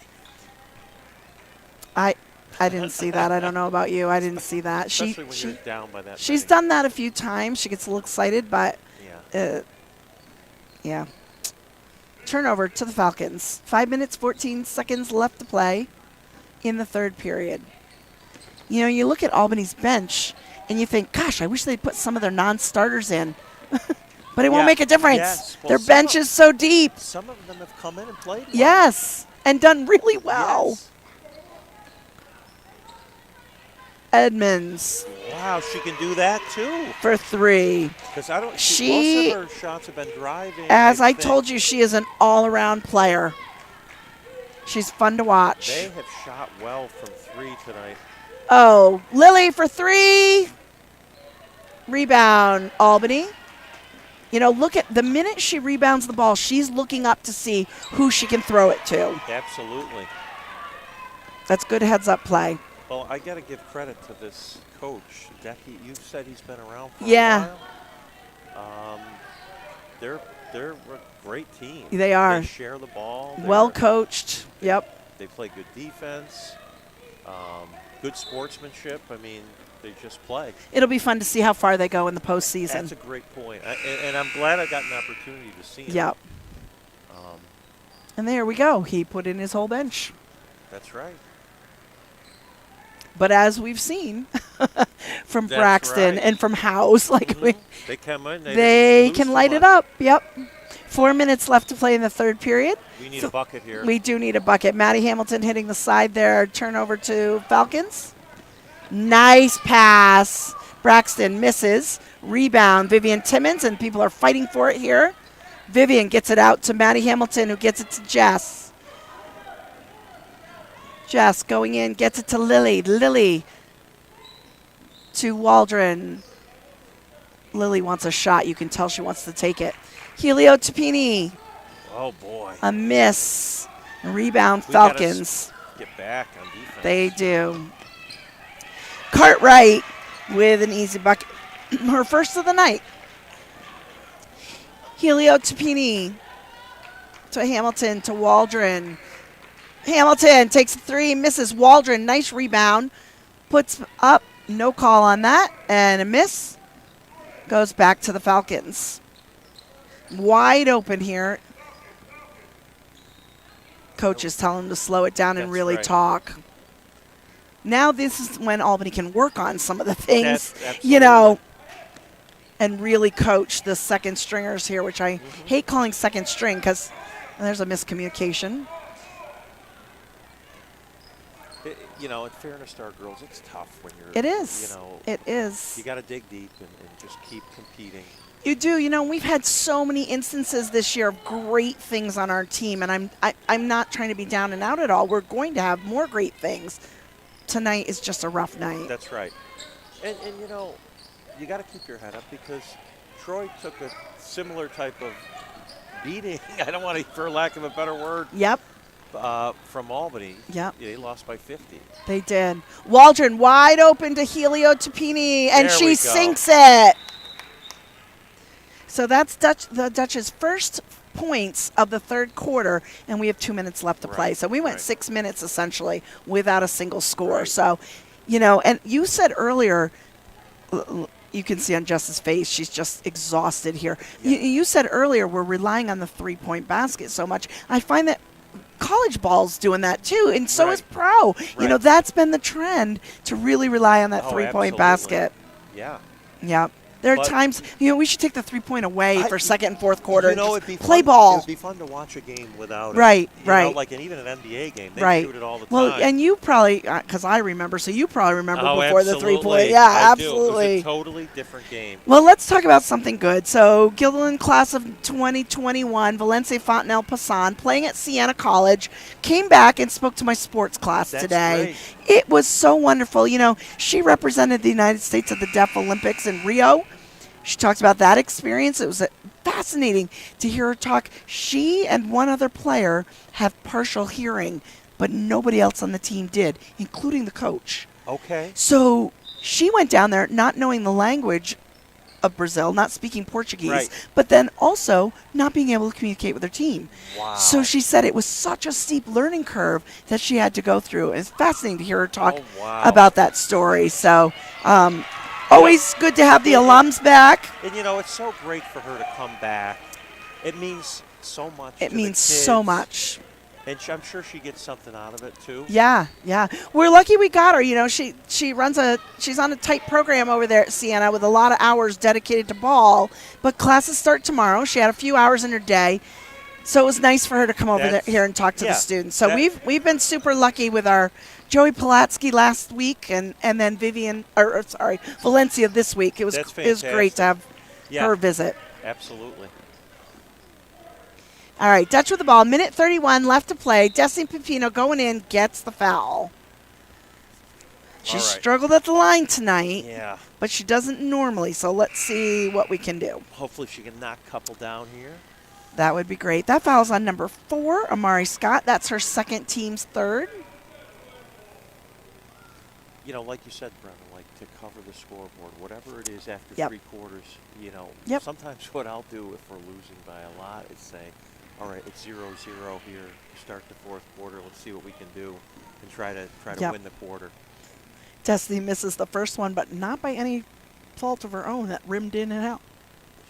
I didn't see that. I don't know about you. I didn't see that. Especially when you're down by that She's many. done that a few times. She gets a little excited, but yeah. Turnover to the Falcons. 5 minutes, 14 seconds left to play in the third period. You look at Albany's bench and you think, gosh, I wish they'd put some of their non-starters in. But it won't make a difference. Yes. Well, their bench is so deep. Some of them have come in and played well. Yes, and done really well. Yes. Edmonds Wow, she can do that too. for 3. Because I don't. She- most of her shots have been driving. As I think. told you, she is an all-around player. She's fun to watch. They have shot well from 3 tonight. Oh, Lily for 3. Rebound, Albany. Look at the minute she rebounds the ball, she's looking up to see who she can throw it to. Absolutely. That's good heads-up play. Well, I got to give credit to this coach, Decky. You said he's been around for Yeah. a while. They're a great team. They are. They share the ball. Well coached. Yep. They play good defense, good sportsmanship. I mean, they just play. It'll be fun to see how far they go in the postseason. That's a great point. And I'm glad I got an opportunity to see him. Yep. And there we go. He put in his whole bench. That's right. But as we've seen from That's Braxton right. and from House, They come in. they can light it up. Yep. 4 minutes left to play in the third period. We need a bucket here. We do need a bucket. Maddie Hamilton hitting the side there. Turnover to Falcons. Nice pass. Braxton misses. Rebound, Vivian Timmons, and people are fighting for it here. Vivian gets it out to Maddie Hamilton, who gets it to Jess. Jess going in, gets it to Lily. Lily to Waldron. Lily wants a shot. You can tell she wants to take it. Helio Tapini. Oh, boy. A miss. Rebound We gotta Falcons. Get back on defense. They do. Cartwright with an easy bucket. Her first of the night. Helio Tapini to Hamilton to Waldron. Hamilton takes a 3, misses. Waldron, nice rebound. Puts up, no call on that, and a miss. Goes back to the Falcons. Wide open here. Coach is telling them to slow it down and That's really right. talk. Now this is when Albany can work on some of the things, Absolutely. you know, and really coach the second stringers here, which I hate calling second string because there's a miscommunication. You know, in fairness to our girls, it's tough when you're. It is. You know, It is. you got to dig deep and just keep competing. You do. You know, we've had so many instances this year of great things on our team, and I'm not trying to be down and out at all. We're going to have more great things. Tonight is just a rough night. That's right. And you know, you got to keep your head up because Troy took a similar type of beating. I don't want to, for lack of a better word, Yep. from Albany. Yep. Yeah, they lost by 50. They did. Waldron wide open to Helio Tapini, and There she we go. sinks it. So that's the Dutch's first points of the third quarter, and we have 2 minutes left to play. Right, So we went right. 6 minutes essentially without a single score. Right. So, you know, and you said earlier, you can see on Jess's face, she's just exhausted here. Yeah. You said earlier we're relying on the three-point basket so much. I find that college ball's doing that too, and so Right. is pro. You know, Right. that's been the trend to really rely on that Oh, three-point absolutely. basket. Yeah. Yeah. There are But- times, you know, we should take the three-point away I- for second and fourth quarter You know, and it'd be just play fun, ball. It'd be fun to watch a game without it. Right, You know, right. like even an NBA game, they Right. shoot it all the Well, time. and you probably, because I remember, so you probably remember Oh, before the absolutely. three-point. Yeah, I do. It absolutely. was a totally different game. Well, let's talk about something good. So, Guilderland class of 2021, Valencia Fontenelle Passan, playing at Siena College, came back and spoke to my sports class That's today. It was so wonderful. You know, she represented the United States at the Deaf Olympics in Rio. She talked about that experience. It was fascinating to hear her talk. She and one other player have partial hearing, but nobody else on the team did, including the coach. Okay. So she went down there not knowing the language of Brazil, not speaking Portuguese, Right. but then also not being able to communicate with her team. Wow. So she said it was such a steep learning curve that she had to go through. It's fascinating to hear her talk Oh, wow. about that story. So always good to have the alums back. And you know, it's so great for her to come back. It means so much. It to the means so kids. much. And I'm sure she gets something out of it too. Yeah, yeah. We're lucky we got her. You know, she's on a tight program over there at Siena with a lot of hours dedicated to ball. But classes start tomorrow. She had a few hours in her day, so it was nice for her to come over there, That's- here and talk to the yeah, students. So that- we've been super lucky with our Joey Pulatsky last week and then Valencia this week. It was That's great to have Yeah. her visit. Absolutely. All right, Dutch with the ball. Minute 31 left to play. Destiny Pepino going in, gets the foul. She All right. struggled at the line tonight, Yeah. but she doesn't normally, so let's see what we can do. Hopefully she can knock a couple down here. That would be great. That foul's on number 4, Amari Scott. That's her second, team's third. You know, like you said, Brennan, like to cover the scoreboard, whatever it is after Yep. 3 quarters, you know, Yep. sometimes what I'll do if we're losing by a lot is say, all right, it's 0-0 here. Start the fourth quarter. Let's see what we can do and try to Yep. win the quarter. Destiny misses the first one, but not by any fault of her own. That rimmed in and out.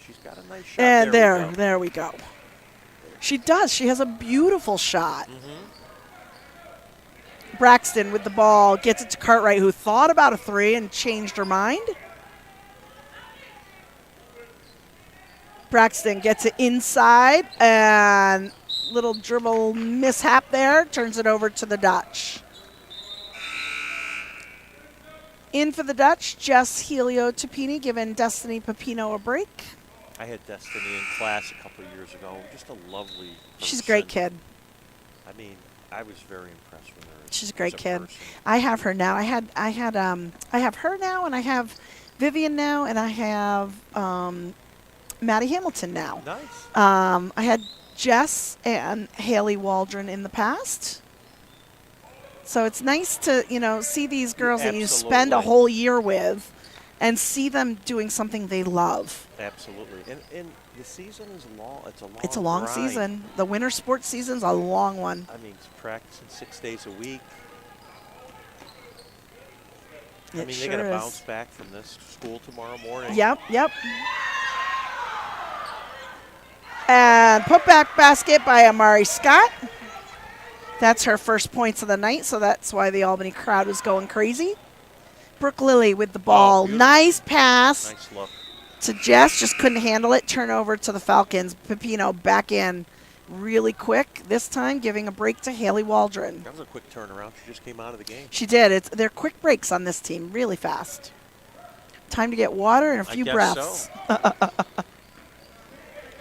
She's got a nice shot. And there there we go. She does. She has a beautiful shot. Braxton with the ball gets it to Cartwright, who thought about a 3 and changed her mind. Braxton gets it inside, and little dribble mishap there, turns it over to the Dutch. In for the Dutch, Jess Helio Tapini giving Destiny Pepino a break. I had Destiny in class a couple of years ago. Just a lovely person. She's a great kid. I mean, I was very impressed with her. She's a great as kid. person. I have her now. I have her now, and I have Vivian now, and I have Maddie Hamilton now. Nice. I had Jess and Haley Waldron in the past. So it's nice to, see these girls that you spend a Absolutely. whole year with and see them doing something they love. Absolutely. And the season is long. It's a long grind. season. The winter sports season's a long one. I mean, it's practicing 6 days a week. I It mean, sure they got to is. bounce back from this school tomorrow morning. Yep. And put back basket by Amari Scott. That's her first points of the night, so that's why the Albany crowd was going crazy. Brooke Lilly with the ball. beautiful. Nice pass Nice look. to Jess. Just couldn't handle it. Turnover to the Falcons. Pepino back in really quick. This time giving a break to Haley Waldron. That was a quick turnaround. She just came out of the game. She did. They're quick breaks on this team. Really fast. Time to get water and a few I guess breaths. so.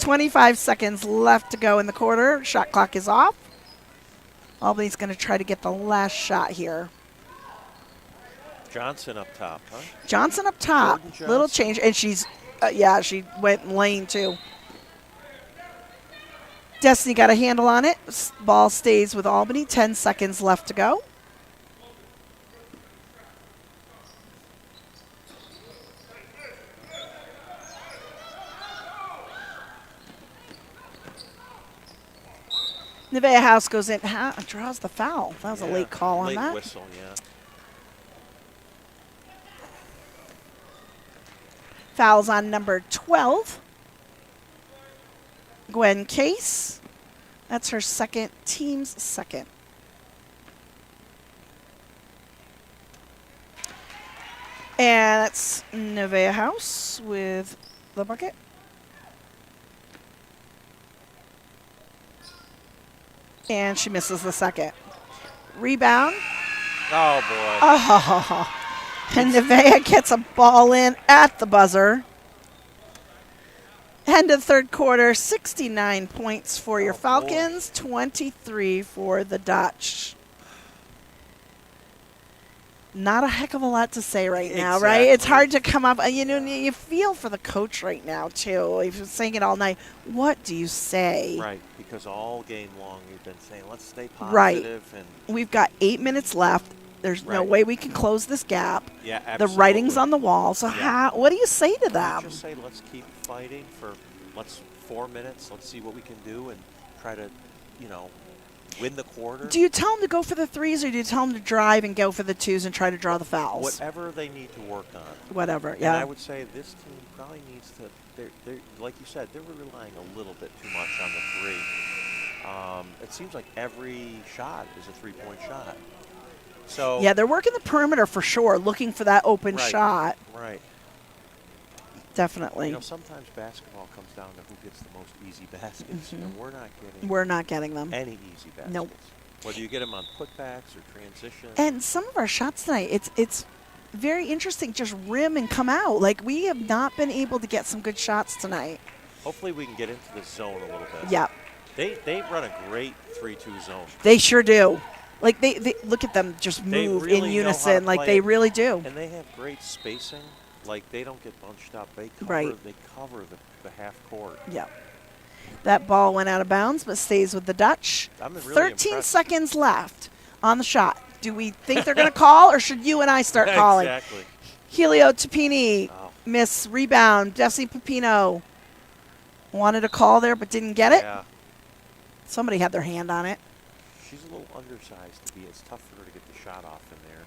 25 seconds left to go in the quarter. Shot clock is off. Albany's going to try to get the last shot here. Johnson up top, huh? Johnson up top. Jordan Little Johnson. change. And she's, she went lane too. Destiny got a handle on it. Ball stays with Albany. 10 seconds left to go. Nevaeh House goes in, draws the foul. That was a late call on that. Late whistle, yeah. Fouls on number 12. Gwen Case. That's her second, team's second. And that's Nevaeh House with the bucket. And she misses the second. Rebound. Oh, boy. Oh. And Nevaeh gets a ball in at the buzzer. End of third quarter, 69 points for your Falcons, 23 for the Dutch. Not a heck of a lot to say right now, right? It's hard to come up. You feel for the coach right now, too. He's been saying it all night. What do you say? Right, because all game long you've been saying, let's stay positive. Right. And We've got 8 minutes left. There's no way we can close this gap. yeah, absolutely. The writing's on the wall. So Yeah. what do you say to them? Just say, let's keep fighting for 4 minutes. Let's see what we can do and try to, win the quarter. Do you tell them to go for the threes, or do you tell them to drive and go for the twos and try to draw the fouls? Whatever they need to work on. Whatever, And yeah. I would say this team probably needs to, they're like you said, they're relying a little bit too much on the three. It seems like every shot is a three-point shot. So Yeah, they're working the perimeter for sure, looking for that open shot. Right. Definitely. Sometimes basketball comes down to who gets the most easy baskets, and We're not getting them. any easy baskets. Nope. Whether you get them on putbacks or transition. And some of our shots tonight, it's very interesting, just rim and come out. Like, we have not been able to get some good shots tonight. Hopefully we can get into the zone a little bit. Yeah. They run a great 3-2 zone. They sure do. Like, they look at them just They move really in know how unison. to Like, play they it. really do. And they have great spacing. Like, they don't get bunched up. They cover, Right. they cover the half court. Yeah. That ball went out of bounds, but stays with the Dutch. I'm really 13 impressed. seconds left on the shot. Do we think they're going to call, or should you and I start calling? Exactly. Helio Tapini, Oh. miss rebound. Desi Pepino wanted a call there, but didn't get it. Yeah. Somebody had their hand on it. She's a little undersized to be. It's tough for her to get the shot off in there.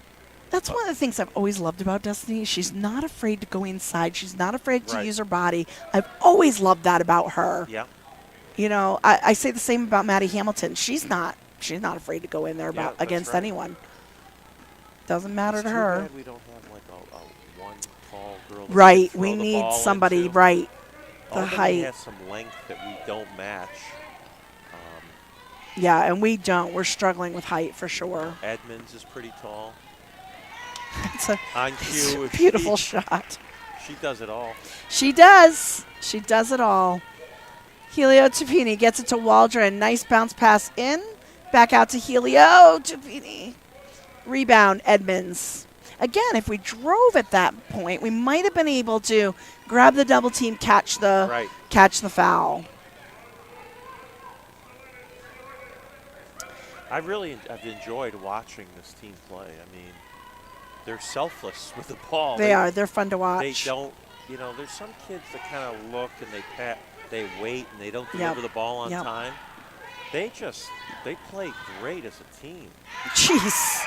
That's one of the things I've always loved about Destiny. She's not afraid to go inside. She's not afraid to Right. use her body. I've always loved that about her. Yeah. I say the same about Maddie Hamilton. She's not afraid to go in there Yeah, that's against right. anyone. Doesn't matter It's to too her. bad we don't have like a one tall girl. that Right. can We throw the need ball somebody, into. right. The Albany height. has some length that we don't match. Yeah, and we don't. We're struggling with height for sure. Edmonds is pretty tall. It's a On cue, if beautiful shot. She does it all. She does. She does it all. Helio Tapini gets it to Waldron. Nice bounce pass in. Back out to Helio Tapini. Rebound, Edmonds. Again, if we drove at that point, we might have been able to grab the double team, catch the foul. I've enjoyed watching this team play. I mean, they're selfless with the ball. They are. They're fun to watch. They don't, there's some kids that kind of look and they wait and they don't deliver the ball on time. They play great as a team. Jeez.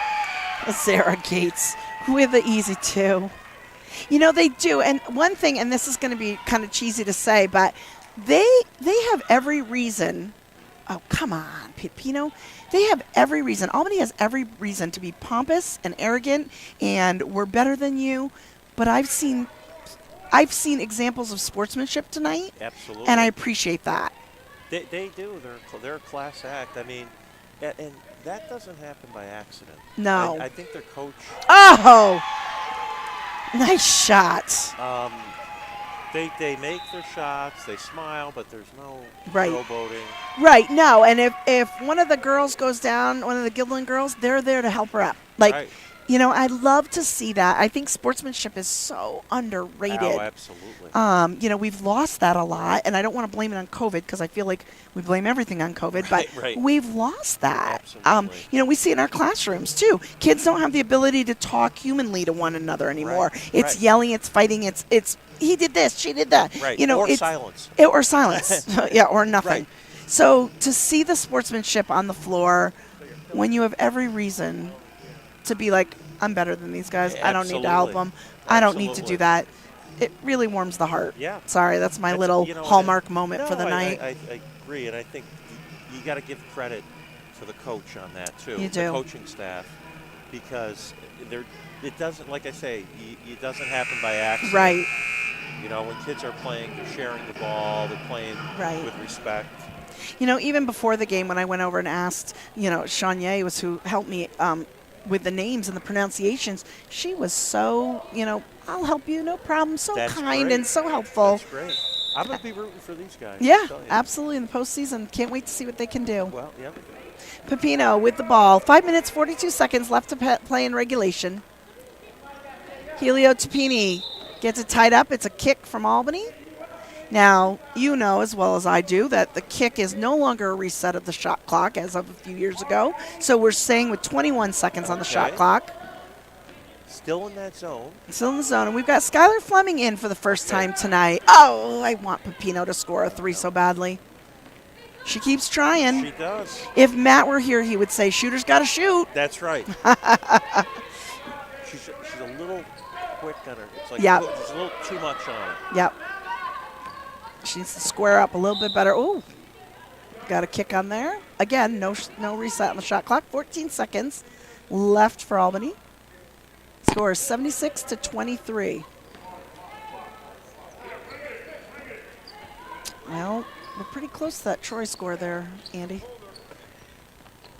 Sarah Gates with the easy two. They do. And one thing, and this is going to be kind of cheesy to say, but they have every reason Oh, come on, Pino. They have every reason. Albany has every reason to be pompous and arrogant, and we're better than you. But I've seen examples of sportsmanship tonight, Absolutely. and I appreciate that. They do. They're a class act. I mean, and that doesn't happen by accident. No. I think their coach. Oh, nice shot. They make their shots. They smile, but there's no Right. showboating. Right. No, and if one of the girls goes down, one of the Guilderland girls, they're there to help her up. Like, Right. I love to see that. I think sportsmanship is so underrated. Oh, absolutely. We've lost that a lot, and I don't want to blame it on COVID because I feel like we blame everything on COVID, but Right. we've lost that. Absolutely. We see it in our classrooms too. Kids don't have the ability to talk humanly to one another anymore. Right. It's Right. yelling, it's fighting, it's he did this, she did that. Right. Or it's silence. Or silence. Yeah, or nothing. Right. So to see the sportsmanship on the floor when you have every reason to be like, I'm better than these guys. I don't need to help them. I don't need to do that. It really warms the heart. Yeah. Sorry, that's my little hallmark moment for the night. I agree, and I think you got to give credit to the coach on that too. You The do. coaching staff, because it doesn't, like I say, it doesn't happen by accident. Right. When kids are playing, they're sharing the ball, they're playing Right. with respect. Even before the game when I went over and asked, Sean Ye was who helped me with the names and the pronunciations, she was so, I'll help you, no problem, so That's kind great. and so helpful. That's great. I'm going to be rooting for these guys. Yeah, I'll tell you. absolutely. In the postseason, can't wait to see what they can do. Well, yeah. Pepino with the ball. 5 minutes, 42 seconds left to play in regulation. Helio Tapini gets it tied up. It's a kick from Albany. Now, you know as well as I do that the kick is no longer a reset of the shot clock as of a few years ago. So we're staying with 21 seconds on the shot Okay. clock. Still in that zone. Still in the zone. And we've got Skylar Fleming in for the first time tonight. Oh, I want Pepino to score a 3 so badly. She keeps trying. She does. If Matt were here, he would say, shooter's got to shoot. That's right. she's a little quick on her. It's like there's a little too much on it. Yep. She needs to square up a little bit better. Ooh, got a kick on there. Again, no reset on the shot clock. 14 seconds left for Albany. Score is 76-23. Well, we're pretty close to that Troy score there, Andy.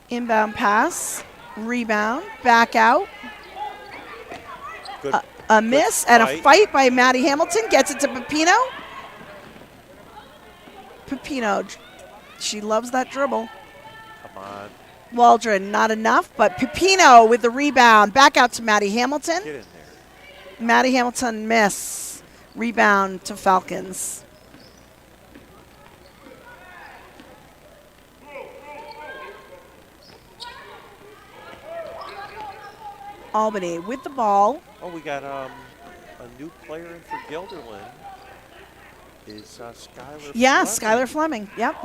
Inbound pass, rebound, back out. Good. A miss and a fight by Maddie Hamilton. Gets it to Pepino. Pepino, she loves that dribble. Come on. Waldron, not enough, but Pepino with the rebound. Back out to Maddie Hamilton. Get in there. Maddie Hamilton miss. Rebound to Falcons. Albany with the ball. Oh, we got a new player in for Guilderland. Is Skylar Yeah, Fleming. Skylar Fleming. Yep.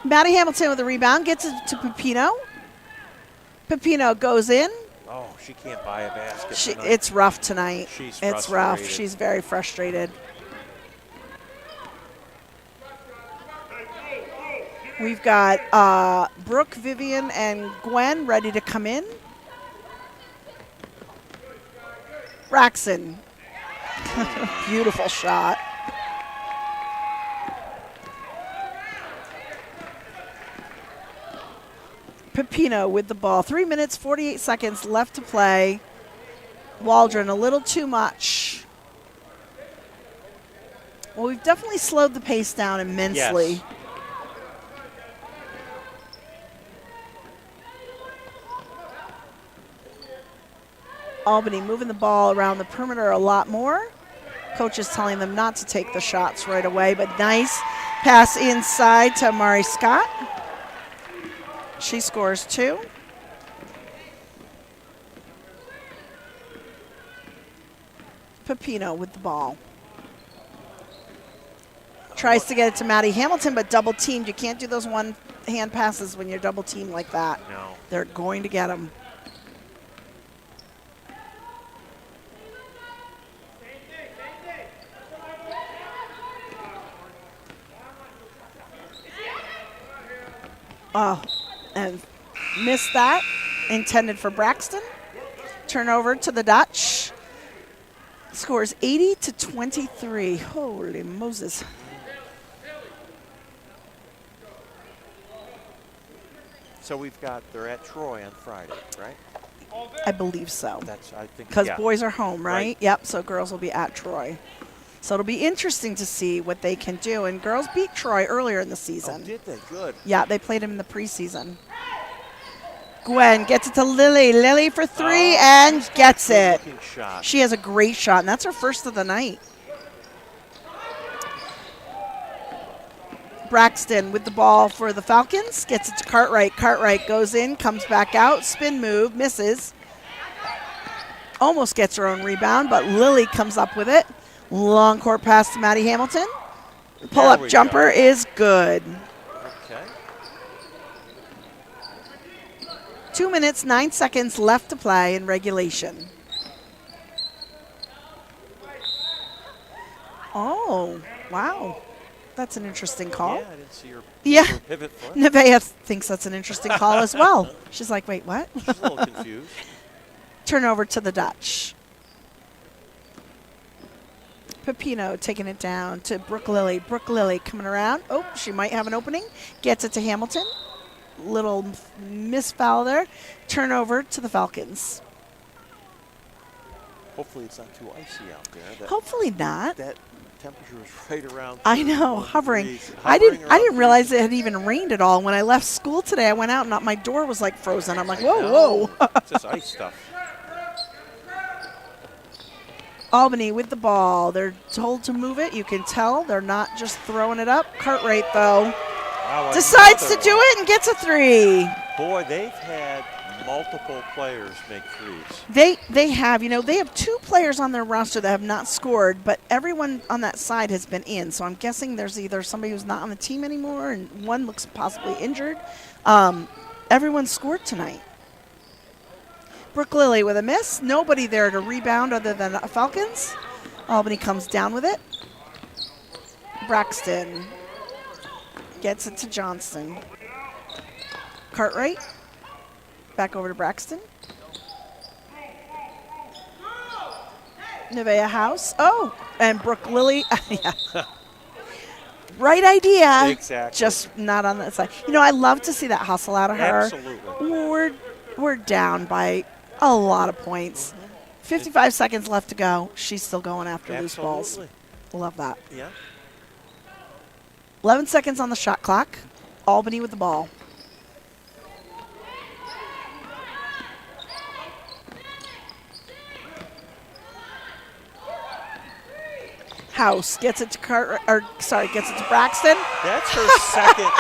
Maddie Hamilton with the rebound. Gets it to Pepino. Pepino goes in. Oh, she can't buy a basket tonight. It's rough tonight. She's it's rough. frustrated. She's very frustrated. We've got Brooke, Vivian, and Gwen ready to come in. Braxton. Beautiful shot. Pepino with the ball. 3 minutes, 48 seconds left to play. Waldron, a little too much. Well, we've definitely slowed the pace down immensely. Yes. Albany moving the ball around the perimeter a lot more. Coach is telling them not to take the shots right away, but nice pass inside to Amari Scott. She scores 2. Pepino with the ball. Tries to get it to Maddie Hamilton, but double teamed. You can't do those one-hand passes when you're double teamed like that. No. They're going to get them. Oh, and missed that. Intended for Braxton. Turnover to the Dutch. Scores 80-23. Holy Moses. So they're at Troy on Friday, right? I believe so. That's, I think, Because yeah. boys are home, right? Right. Yep, so girls will be at Troy. So it'll be interesting to see what they can do. And girls beat Troy earlier in the season. Oh, did they? Good. Yeah, they played him in the preseason. Gwen gets it to Lily. Lily for three and gets it. Good-looking shot. She has a great shot, and that's her first of the night. Braxton with the ball for the Falcons. Gets it to Cartwright. Cartwright goes in, comes back out. Spin move, misses. Almost gets her own rebound, but Lily comes up with it. Long court pass to Maddie Hamilton. Pull-up jumper is good. Okay. 2 minutes, 9 seconds left to play in regulation. Oh, wow. That's an interesting call. Yeah, I didn't see her Yeah. pivot foot. Nevaeh thinks that's an interesting call as well. She's like, wait, what? She's a little confused. Turnover to the Dutch. Pepino taking it down to Brooke Lilly. Brooke Lilly coming around. Oh, she might have an opening. Gets it to Hamilton. Little misfoul there. Turnover to the Falcons. Hopefully it's not too icy out there. Hopefully not. That temperature is right around. I know, 31 hovering. degrees. I Hovering didn't around realize it had even rained at all. When I left school today, I went out and my door was like frozen. I'm like, whoa, whoa. It's just ice stuff. Albany with the ball. They're told to move it. You can tell they're not just throwing it up. Cartwright, though, Wow, decides to another do one. it and gets a three. Boy, they've had multiple players make threes. They have, they have two players on their roster that have not scored, but everyone on that side has been in. So I'm guessing there's either somebody who's not on the team anymore and one looks possibly injured. Everyone scored tonight. Brooke Lilly with a miss. Nobody there to rebound other than Falcons. Albany comes down with it. Braxton gets it to Johnston. Cartwright. Back over to Braxton. Nevaeh House. Oh, and Brooke Lilly. Yeah. Right idea. Exactly. Just not on that side. I love to see that hustle out of her. Absolutely. We're down by a lot of points. 55 seconds left to go. She's still going after loose balls. Absolutely. Love that. Yeah. 11 seconds on the shot clock. Albany with the ball. House gets it to gets it to Braxton. That's her second.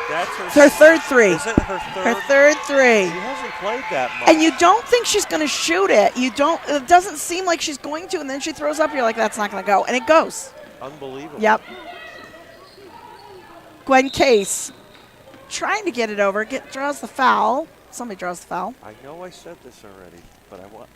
That's Her third three. Is it her third? Her third three. She hasn't played that much. And you don't think she's going to shoot it. It doesn't seem like she's going to, and then she throws up. You're like, that's not going to go. And it goes. Unbelievable. Yep. Gwen Case trying to get it over. Draws the foul. Somebody draws the foul. I know I said this already, but I want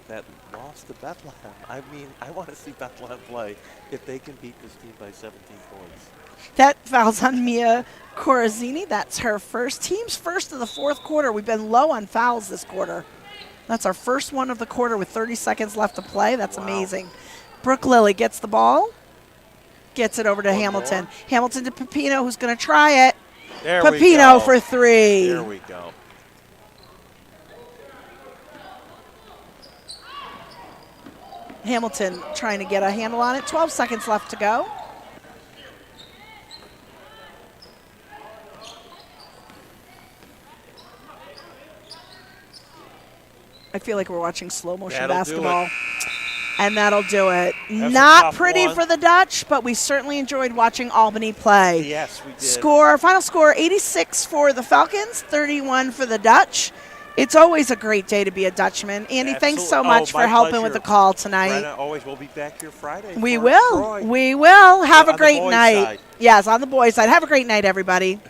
that loss to Bethlehem. I mean, I want to see Bethlehem play if they can beat this team by 17 points. That foul's on Mia Corazzini. That's her team's first of the fourth quarter. We've been low on fouls this quarter. That's our first one of the quarter with 30 seconds left to play. That's amazing. Brooke Lilly gets the ball. Gets it over to Hamilton. Hamilton to Pepino, who's going to try it. There we Pepino go. for three. There we go. Hamilton trying to get a handle on it. 12 seconds left to go. I feel like we're watching slow motion basketball. And that'll do it. Not pretty for the Dutch, but we certainly enjoyed watching Albany play. Yes, we did. Final score, 86 for the Falcons, 31 for the Dutch. It's always a great day to be a Dutchman. Andy, thanks so much for helping with the call tonight. Brenna, always we'll be back here Friday. We will. We will. Have a great night. Yes, on the boys' side. Have a great night, everybody.